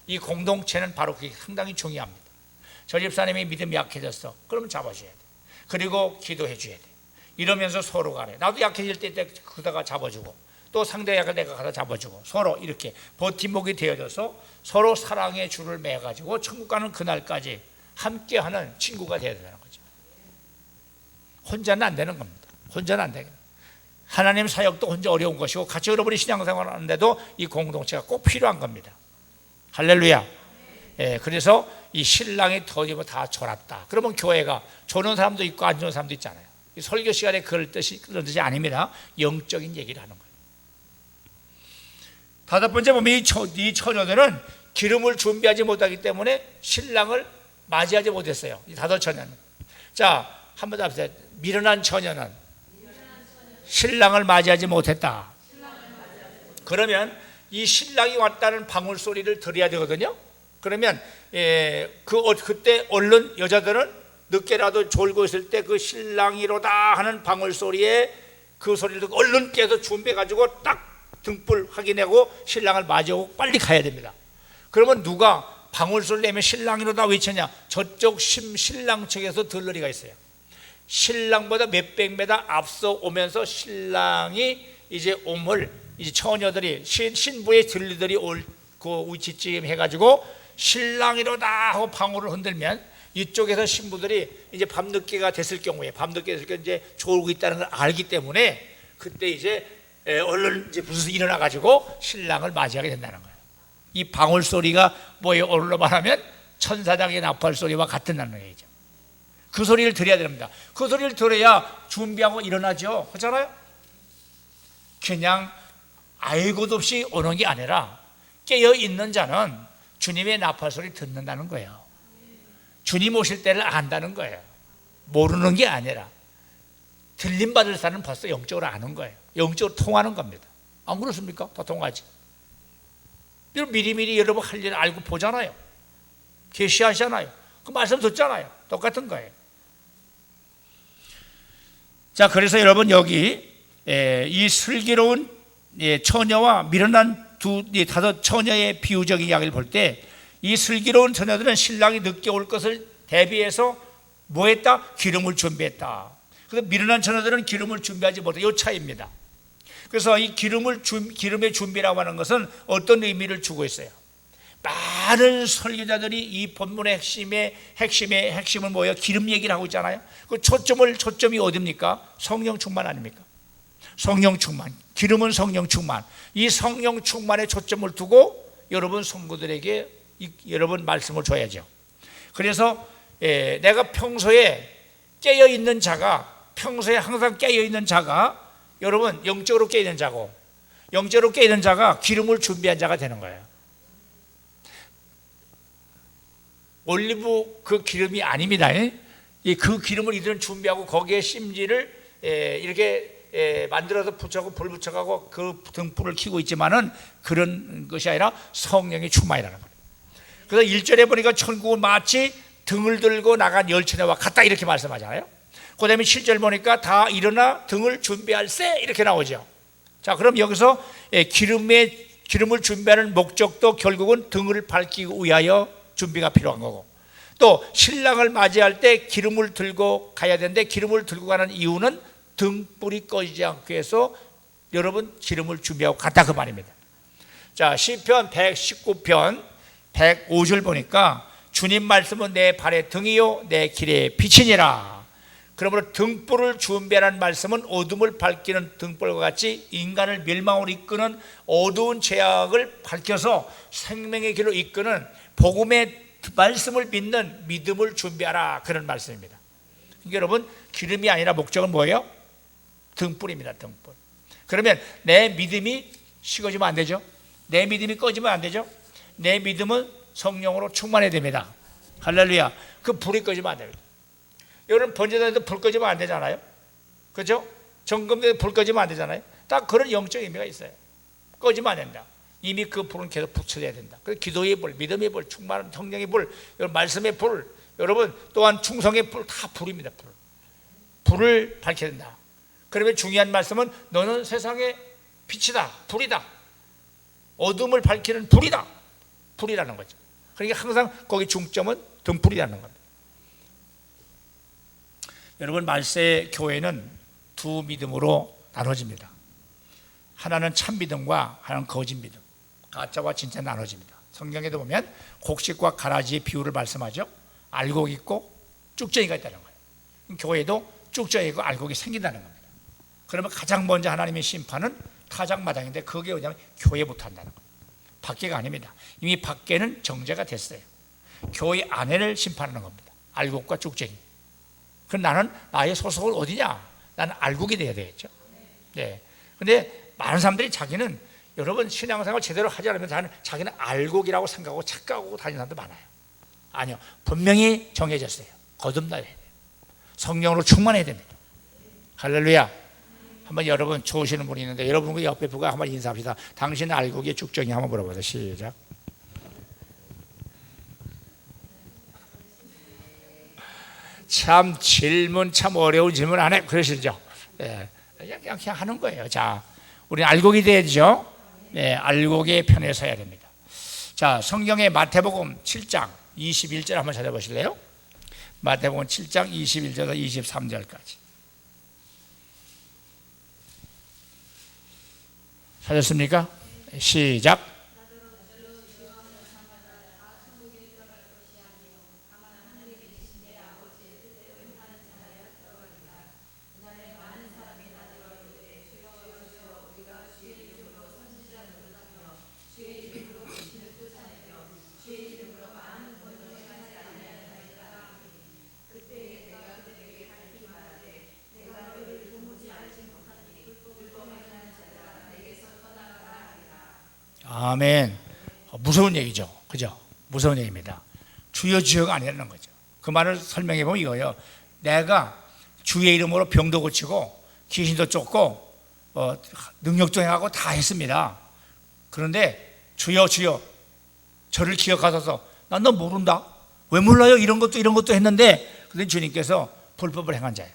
이 공동체는 바로 그게 상당히 중요합니다. 저 집사님이 믿음이 약해졌어. 그러면 잡아줘야 돼. 그리고 기도해 줘야 돼. 이러면서 서로 간에 나도 약해질 때 그다가 잡아주고 또 상대 약할 때 내가 가다 잡아주고 서로 이렇게 버팀목이 되어져서 서로 사랑의 줄을 매가지고 천국 가는 그날까지 함께하는 친구가 되어야 되는 거죠. 혼자는 안 되는 겁니다. 혼자는 안 되는. 하나님 사역도 혼자 어려운 것이고 같이 여러분이 신앙생활 하는데도 이 공동체가 꼭 필요한 겁니다. 할렐루야. 예, 그래서 이 신랑이 더디면 다 졸았다. 그러면 교회가 조는 사람도 있고 안 조는 사람도 있잖아요. 이 설교 시간에 그런 뜻이 아닙니다. 영적인 얘기를 하는 거예요. 다섯 번째 보면 이 처녀들은 기름을 준비하지 못하기 때문에 신랑을 맞이하지 못했어요. 이 다섯 처녀는. 자, 한번 더 합시다. 미련한 처녀는 신랑을 맞이하지 못했다. 그러면 이 신랑이 왔다는 방울 소리를 들어야 되거든요. 그러면 그때 얼른 여자들은 늦게라도 졸고 있을 때 그 신랑이로다 하는 방울 소리에 그 소리를 듣고 얼른 깨서 준비해가지고 딱 등불 확인하고 신랑을 맞이하고 빨리 가야 됩니다. 그러면 누가 방울 소리를 내면 신랑이로다 외쳤냐? 저쪽 신랑 측에서 들러리가 있어요. 신랑보다 몇백 메다 앞서 오면서 신랑이 이제 이제 처녀들이 신부의 들리들이 올 그 위치쯤 해가지고 신랑이로다 하고 방울을 흔들면 이쪽에서 신부들이 이제 밤늦게가 됐을 경우에 이제 졸고 있다는 걸 알기 때문에 그때 이제 얼른 이제 무슨 일어나 가지고 신랑을 맞이하게 된다는 거예요. 이 방울 소리가 뭐예요? 오늘로 말하면 천사장의 나팔 소리와 같은 얘기죠. 그 소리를 들어야 됩니다. 그 소리를 들어야 준비하고 일어나죠. 그렇잖아요? 그냥 알고도 없이 오는 게 아니라 깨어 있는 자는 주님의 나팔 소리 듣는다는 거예요. 주님 오실 때를 안다는 거예요. 모르는 게 아니라 들림 받을 사람은 벌써 영적으로 아는 거예요. 영적으로 통하는 겁니다. 안 그렇습니까? 더 통하지. 미리미리 여러분 할 일 알고 보잖아요. 계시하잖아요. 그 말씀 듣잖아요. 똑같은 거예요. 자, 그래서 여러분 여기 이 슬기로운 처녀와 미련한 다섯 처녀의 비유적인 이야기를 볼 때 이 슬기로운 처녀들은 신랑이 늦게 올 것을 대비해서 뭐 했다? 기름을 준비했다. 그래서 미련한 처녀들은 기름을 준비하지 못했다. 이 차이입니다. 그래서 이 기름의 준비라고 하는 것은 어떤 의미를 주고 있어요? 많은 설교자들이 이 본문의 핵심을 뭐예요? 기름 얘기를 하고 있잖아요. 그 초점이 어디입니까? 성령 충만 아닙니까? 성령 충만. 기름은 성령 충만. 이 성령 충만에 초점을 두고 여러분 성도들에게 여러분 말씀을 줘야죠. 그래서 내가 평소에 깨어있는 자가, 평소에 항상 깨어있는 자가 여러분 영적으로 깨어있는 자고, 영적으로 깨어있는 자가 기름을 준비한 자가 되는 거예요. 올리브 그 기름이 아닙니다. 그 기름을 이들은 준비하고 거기에 심지를 이렇게 만들어서 붙여고 불 붙여가고 그 등불을 켜고 있지만은 그런 것이 아니라 성령의 충만이라는 거예요. 그래서 1절에 보니까 천국은 마치 등을 들고 나간 열처녀와 같다 이렇게 말씀하잖아요. 그 다음에 7절 보니까 다 일어나 등을 준비할세 이렇게 나오죠. 자, 그럼 여기서 기름을 준비하는 목적도 결국은 등을 밝히기 위하여 준비가 필요한 거고, 또 신랑을 맞이할 때 기름을 들고 가야 되는데 기름을 들고 가는 이유는 등불이 꺼지지 않기 위해서 여러분 기름을 준비하고 갔다 그 말입니다. 자, 시편 119편 105절 보니까 주님 말씀은 내 발의 등이요 내 길의 빛이니라. 그러므로 등불을 준비하는 말씀은 어둠을 밝히는 등불과 같이 인간을 멸망으로 이끄는 어두운 죄악을 밝혀서 생명의 길로 이끄는 복음의 말씀을 믿는 믿음을 준비하라, 그런 말씀입니다. 그러니까 여러분 기름이 아니라 목적은 뭐예요? 등불입니다. 등불. 그러면 내 믿음이 식어지면 안 되죠. 내 믿음이 꺼지면 안 되죠. 내 믿음은 성령으로 충만해야 됩니다. 할렐루야. 그 불이 꺼지면 안 됩니다. 여러분 번제단에도 불 꺼지면 안 되잖아요. 그렇죠? 점검대도 불 꺼지면 안 되잖아요. 딱 그런 영적 의미가 있어요. 꺼지면 안 된다. 이미 그 불은 계속 붙여야 된다. 그래서 기도의 불, 믿음의 불, 충만한 성령의 불, 여러분 말씀의 불, 여러분 또한 충성의 불, 다 불입니다. 불을 밝혀야 된다. 그러면 중요한 말씀은 너는 세상의 빛이다, 불이다. 어둠을 밝히는 불이다. 불이라는 거죠. 그러니까 항상 거기 중점은 등불이라는 겁니다. 여러분 말세 교회는 두 믿음으로 나눠집니다. 하나는 참 믿음과 하나는 거짓 믿음, 가짜와 진짜 나눠집니다. 성경에도 보면 곡식과 가라지의 비유를 말씀하죠. 알곡이 있고 쭉정이가 있다는 거예요. 교회도 쭉정이고 알곡이 생긴다는 겁니다. 그러면 가장 먼저 하나님의 심판은 타작마당인데 그게 뭐냐면 교회부터 한다는 거예요. 밖에가 아닙니다. 이미 밖에는 정죄가 됐어요. 교회 안에를 심판하는 겁니다. 알곡과 쭉쟁이. 그럼 나는 나의 소속은 어디냐? 나는 알곡이 돼야 되겠죠. 네. 근데 많은 사람들이 자기는 여러분 신앙생활 제대로 하지 않으면 자기는 알곡이라고 생각하고 착각하고 다니는 사람도 많아요. 아니요. 분명히 정해졌어요. 거듭나야 돼요. 성령으로 충만해야 됩니다. 할렐루야. 한번 여러분 좋으시는 분이 있는데 여러분 그 옆에 분과 한번 인사합시다. 당신 알곡의 쭉정이 한번 물어보세요. 시작. 참 질문 참 어려운 질문 안 해. 그러시죠? 예, 그냥 하는 거예요. 자, 우리는 알곡이 돼야죠. 네, 알곡의 편에 서야 됩니다. 자, 성경의 마태복음 7장 21절 한번 찾아보실래요? 마태복음 7장 21절에서 23절까지. 찾았습니까? 시작. 아멘. 무서운 얘기죠. 그죠? 무서운 얘기입니다. 주여 주여가 아니라는 거죠. 그 말을 설명해 보면 이거예요. 내가 주의 이름으로 병도 고치고 귀신도 쫓고 능력도 행하고 다 했습니다. 그런데 주여 주여 저를 기억하소서. 난 너 모른다. 왜 몰라요? 이런 것도 했는데 그런데 주님께서 불법을 행한 자예요.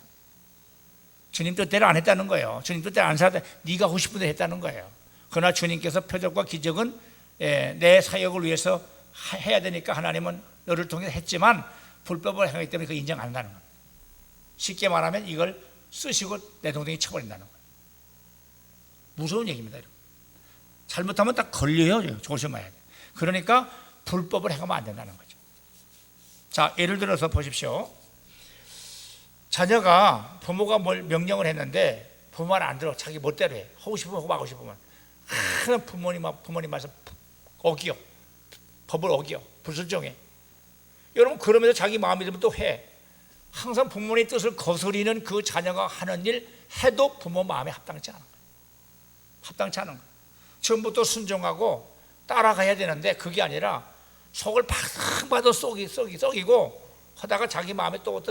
주님 뜻대로 안 했다는 거예요. 주님 뜻대로 안 살다 네가 하고 싶은 대로 했다는 거예요. 그러나 주님께서 표적과 기적은 내 사역을 위해서 해야 되니까 하나님은 너를 통해서 했지만 불법을 행하기 때문에 그 인정 안 한다는 겁니다. 쉽게 말하면 이걸 쓰시고 내 동생이 쳐버린다는 거예요. 무서운 얘기입니다. 여러분. 잘못하면 딱 걸려요. 조심해야 돼요. 그러니까 불법을 행하면 안 된다는 거죠. 자, 예를 들어서 보십시오. 자녀가 부모가 뭘 명령을 했는데 부모 말 안 들어. 자기 멋대로 해. 하고 싶으면 하고 싶으면 항상 부모님 말씀 어기요. 법을 어기요. 불순종해. 여러분 그러면서 자기 마음이 들면 또 해. 항상 부모님의 뜻을 거스리는 그 자녀가 하는 일 해도 부모 마음에 합당치 않은 거예요. 합당치 않은 거예요. 처음부터 순종하고 따라가야 되는데 그게 아니라 속을 팍 봐도 썩이고 하다가 자기 마음에 또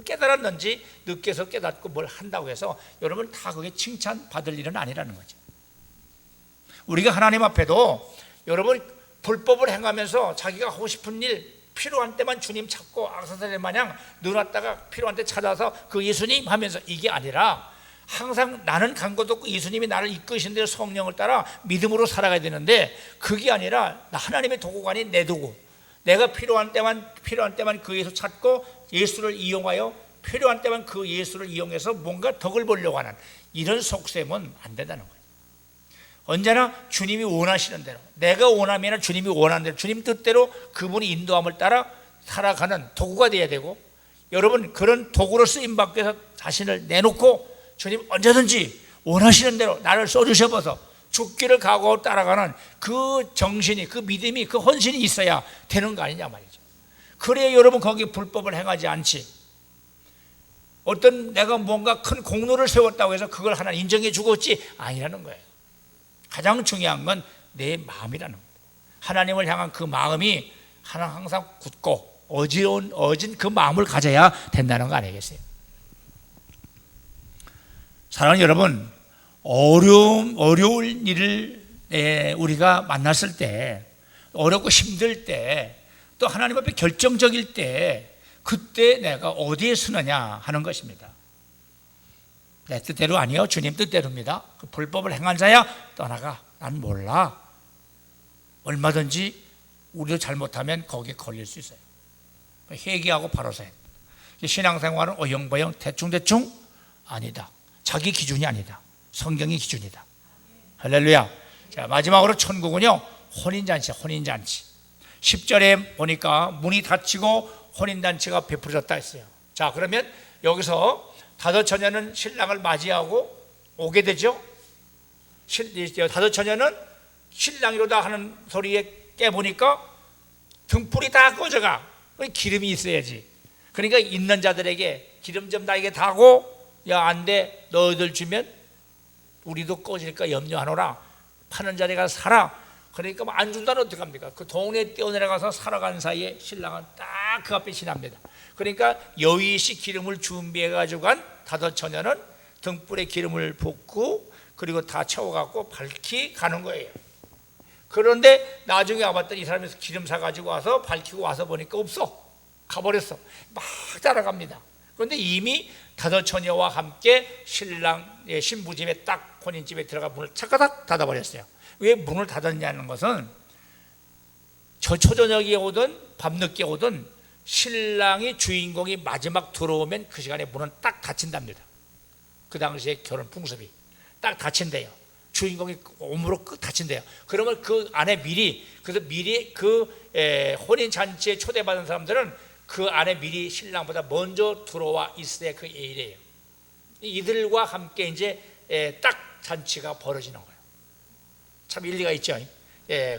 깨달았는지 늦게서 깨닫고 뭘 한다고 해서 여러분 다 그게 칭찬받을 일은 아니라는 거죠. 우리가 하나님 앞에도 여러분 불법을 행하면서 자기가 하고 싶은 일 필요한 때만 주님 찾고 악사사리 마냥 늘었다가 필요한 때 찾아서 그 예수님 하면서 이게 아니라 항상 나는 간 것도 없고 예수님이 나를 이끄신 대로 성령을 따라 믿음으로 살아가야 되는데 그게 아니라 하나님의 도구가 아닌 내 도구. 내가 필요한 때만 그 예수 찾고 예수를 이용하여 필요한 때만 그 예수를 이용해서 뭔가 덕을 보려고 하는 이런 속셈은 안 된다는 거예요. 언제나 주님이 원하시는 대로 내가 원하면 주님이 원하는 대로 주님 뜻대로 그분이 인도함을 따라 살아가는 도구가 되어야 되고 여러분 그런 도구로 쓰임받기 위해서 자신을 내놓고 주님 언제든지 원하시는 대로 나를 써주셔서 죽기를 각오하고 따라가는 그 정신이 그 믿음이 그 헌신이 있어야 되는 거 아니냐 말이죠. 그래야 여러분 거기 불법을 행하지 않지. 어떤 내가 뭔가 큰 공로를 세웠다고 해서 그걸 하나 인정해 주겠지 아니라는 거예요. 가장 중요한 건 내 마음이라는 겁니다. 하나님을 향한 그 마음이 항상 굳고 어진 그 마음을 가져야 된다는 거 아니겠어요? 사랑하는 여러분, 어려울 일을 우리가 만났을 때, 어렵고 힘들 때, 또 하나님 앞에 결정적일 때, 그때 내가 어디에 서느냐 하는 것입니다. 내 뜻대로 아니요, 주님 뜻대로입니다. 그 불법을 행한 자야 떠나가. 난 몰라. 얼마든지 우리도 잘못하면 거기에 걸릴 수 있어요. 회개하고 바로 서야 돼요. 신앙생활은 어영부영 대충 아니다. 자기 기준이 아니다. 성경이 기준이다. 할렐루야. 자, 마지막으로 천국은요 혼인잔치야. 혼인잔치 10절에 보니까 문이 닫히고 혼인잔치가 베풀어졌다 했어요. 자, 그러면 여기서 다섯 처녀는 신랑을 맞이하고 오게 되죠. 다섯 처녀는 신랑이로다 하는 소리에 깨보니까 등불이 다 꺼져가. 기름이 있어야지. 그러니까 있는 자들에게 기름 좀 나에게 다고, 야, 안 돼, 너희들 주면 우리도 꺼질까 염려하노라. 파는 자리에 가서 사라. 그러니까 안 준다면 어떡합니까? 그 동네에 뛰어내려가서 살아간 사이에 신랑은 딱 그 앞에 지납니다. 그러니까 여의시 기름을 준비해 가지고 간 다섯 처녀는 등불에 기름을 붓고 그리고 다 채워갖고 밝히 가는 거예요. 그런데 나중에 와봤더니 이 사람이 기름 사가지고 와서 밝히고 와서 보니까 없어. 가버렸어. 막 따라갑니다. 그런데 이미 다섯 처녀와 함께 신랑의 신부집에 딱 혼인집에 들어가 문을 차가닥 닫아버렸어요. 왜 문을 닫았냐는 것은 저 초저녁에 오든 밤늦게 오든 신랑이 주인공이 마지막 들어오면 그 시간에 문은 딱 닫힌답니다. 그 당시에 결혼 풍습이 딱 닫힌대요. 주인공이 오므로 끝 닫힌대요. 그러면 그 안에 미리 그 혼인 잔치에 초대받은 사람들은 그 안에 미리 신랑보다 먼저 들어와 있어야 그 예의래요. 이들과 함께 이제 딱 잔치가 벌어지는 거예요. 참 일리가 있죠.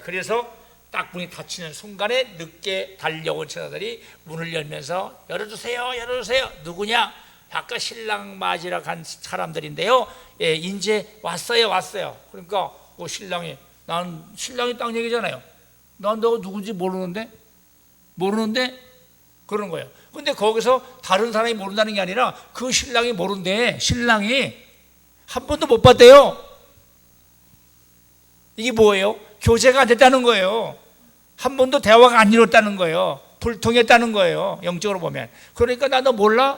그래서 딱 문이 닫히는 순간에 늦게 달려온 처자들이 문을 열면서 열어주세요, 열어주세요. 누구냐? 아까 신랑 맞으러 간 사람들인데요. 이제 왔어요. 그러니까 신랑이, 난 신랑이 딱 얘기잖아요. 난 너 누군지 모르는데 그런 거예요. 근데 거기서 다른 사람이 모른다는 게 아니라 그 신랑이 모른대. 신랑이 한 번도 못 봤대요. 이게 뭐예요? 교제가 안 됐다는 거예요. 한 번도 대화가 안 이뤘다는 거예요. 불통했다는 거예요. 영적으로 보면. 그러니까 나 너 몰라?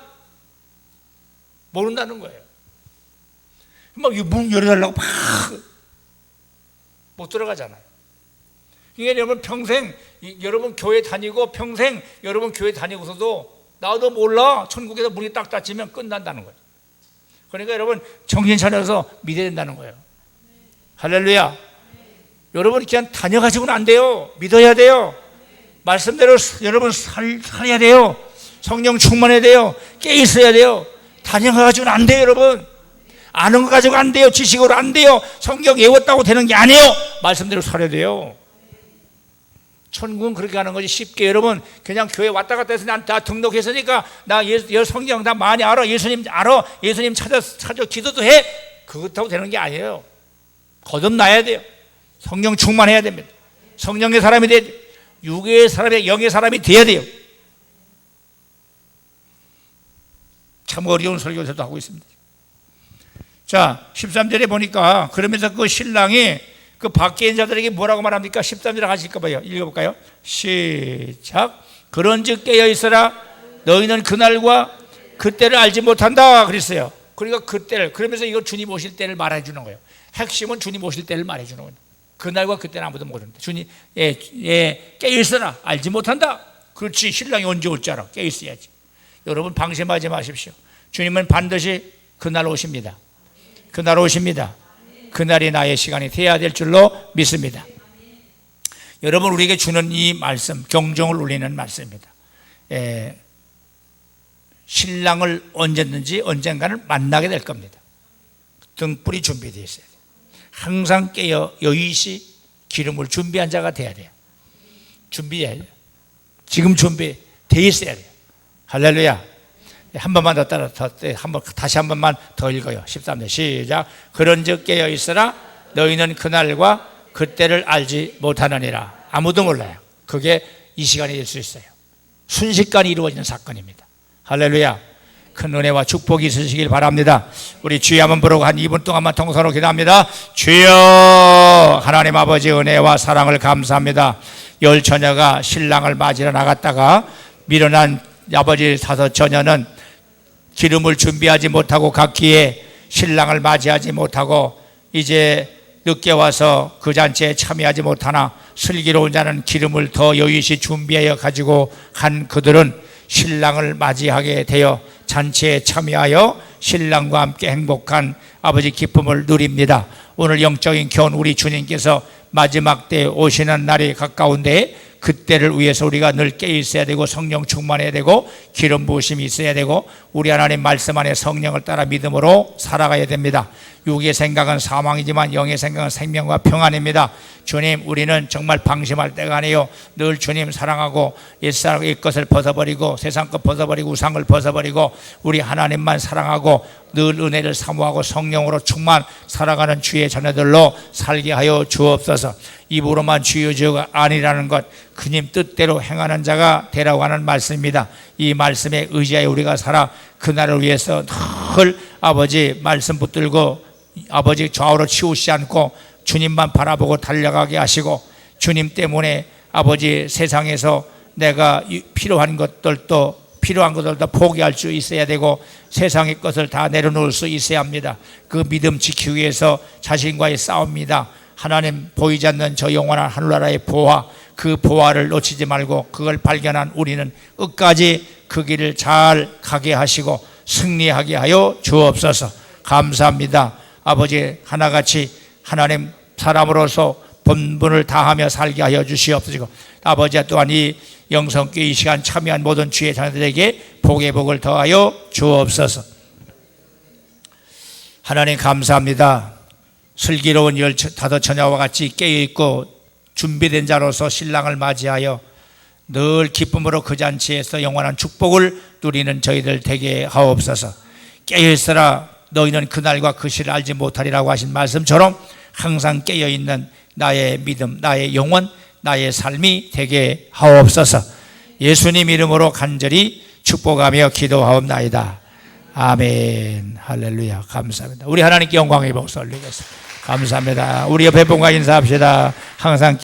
모른다는 거예요. 막 문 열어달라고 막 못 들어가잖아요. 이게 여러분 평생, 여러분 교회 다니고 평생 여러분 교회 다니고서도 나도 몰라. 천국에서 문이 딱 닫히면 끝난다는 거예요. 그러니까 여러분 정신 차려서 믿어야 된다는 거예요. 할렐루야. 여러분 그냥 다녀가지고는 안 돼요. 믿어야 돼요. 말씀대로 여러분 살아야 돼요. 성령 충만해야 돼요. 깨 있어야 돼요. 다녀가지고는 안 돼요. 여러분 아는 거 가지고 안 돼요. 지식으로 안 돼요. 성경 외웠다고 되는 게 아니에요. 말씀대로 살아야 돼요. 천국은 그렇게 하는 거지. 쉽게 여러분 그냥 교회 왔다 갔다 해서 난 다 등록했으니까 나 성경 다 많이 알아. 예수님 알아. 예수님 찾아 기도도 해. 그것하고 되는 게 아니에요. 거듭나야 돼요. 성령 충만해야 됩니다. 성령의 사람이 돼야 돼요. 육의 사람이 영의 사람이 돼야 돼요. 참 어려운 설교를 저도 하고 있습니다. 자, 13절에 보니까 그러면서 그 신랑이 그 밖에 있는 자들에게 뭐라고 말합니까? 13절에 가실까 봐요. 읽어볼까요? 시작. 그런즉 깨어있어라. 너희는 그날과 그때를 알지 못한다 그랬어요. 그러니까 그때를, 그러면서 이거 주님 오실 때를 말해주는 거예요. 핵심은 주님 오실 때를 말해주는 거예요. 그날과 그때는 아무도 모르는데 주님 깨어있어라. 알지 못한다. 그렇지. 신랑이 언제 올 줄 알아. 깨어있어야지. 여러분 방심하지 마십시오. 주님은 반드시 그날 오십니다. 그날 오십니다. 그날이 나의 시간이 돼야 될 줄로 믿습니다. 여러분 우리에게 주는 이 말씀, 경종을 울리는 말씀입니다. 신랑을 언젠가는 만나게 될 겁니다. 등불이 준비되어 있어야 돼요. 항상 깨어 여의시 기름을 준비한 자가 돼야 돼요. 준비해야 돼요. 지금 준비되어 있어야 돼요. 할렐루야. 한 번만 더 따라 다시 한 번만 더 읽어요. 13절 시작. 그런즉 깨어 있으라. 너희는 그날과 그때를 알지 못하느니라. 아무도 몰라요. 그게 이 시간이 될 수 있어요. 순식간에 이루어지는 사건입니다. 할렐루야. 큰 은혜와 축복이 있으시길 바랍니다. 우리 주여 한번 부르고 한 2분 동안만 통성으로 기도합니다. 주여, 하나님 아버지 은혜와 사랑을 감사합니다. 열 처녀가 신랑을 맞으러 나갔다가 밀어난 아버지 다섯 처녀는 기름을 준비하지 못하고 갔기에 신랑을 맞이하지 못하고 이제 늦게 와서 그 잔치에 참여하지 못하나 슬기로운 자는 기름을 더 여의시 준비하여 가지고 간 그들은 신랑을 맞이하게 되어 잔치에 참여하여 신랑과 함께 행복한 아버지 기쁨을 누립니다. 오늘 영적인 교훈, 우리 주님께서 마지막 때 오시는 날이 가까운데 그때를 위해서 우리가 늘 깨 있어야 되고 성령 충만해야 되고 기름 부으심이 있어야 되고 우리 하나님 말씀 안에 성령을 따라 믿음으로 살아가야 됩니다. 육의 생각은 사망이지만 영의 생각은 생명과 평안입니다. 주님, 우리는 정말 방심할 때가 아니에요. 늘 주님 사랑하고 옛사람의 것을 벗어버리고 세상 것 벗어버리고 우상을 벗어버리고 우리 하나님만 사랑하고 늘 은혜를 사모하고 성령으로 충만 살아가는 주의 자녀들로 살게 하여 주옵소서. 입으로만 주여 주여가 아니라는 것, 그님 뜻대로 행하는 자가 되라고 하는 말씀입니다. 이 말씀에 의지하여 우리가 살아 그날을 위해서 늘 아버지 말씀 붙들고 아버지 좌우로 치우시지 않고 주님만 바라보고 달려가게 하시고, 주님 때문에 아버지 세상에서 내가 필요한 것들도 포기할 수 있어야 되고 세상의 것을 다 내려놓을 수 있어야 합니다. 그 믿음 지키기 위해서 자신과의 싸움입니다. 하나님 보이지 않는 저 영원한 하늘나라의 보화, 그 보화를 놓치지 말고 그걸 발견한 우리는 끝까지 그 길을 잘 가게 하시고 승리하게 하여 주옵소서. 감사합니다. 아버지, 하나같이 하나님 사람으로서 본분을 다하며 살게 하여 주시옵소서. 아버지, 또한 이 영성교회 이 시간 참여한 모든 주의 자녀들에게 복의 복을 더하여 주옵소서. 하나님 감사합니다. 슬기로운 15처녀와 같이 깨어있고 준비된 자로서 신랑을 맞이하여 늘 기쁨으로 그 잔치에서 영원한 축복을 누리는 저희들 되게 하옵소서. 깨어있으라, 너희는 그날과 그 시를 알지 못하리라고 하신 말씀처럼 항상 깨어있는 나의 믿음, 나의 영혼, 나의 삶이 되게 하옵소서. 예수님 이름으로 간절히 축복하며 기도하옵나이다. 아멘. 할렐루야. 감사합니다. 우리 하나님께 영광의 복을 올리겠습니다. 감사합니다. 우리 옆에 분과 인사합시다. 항상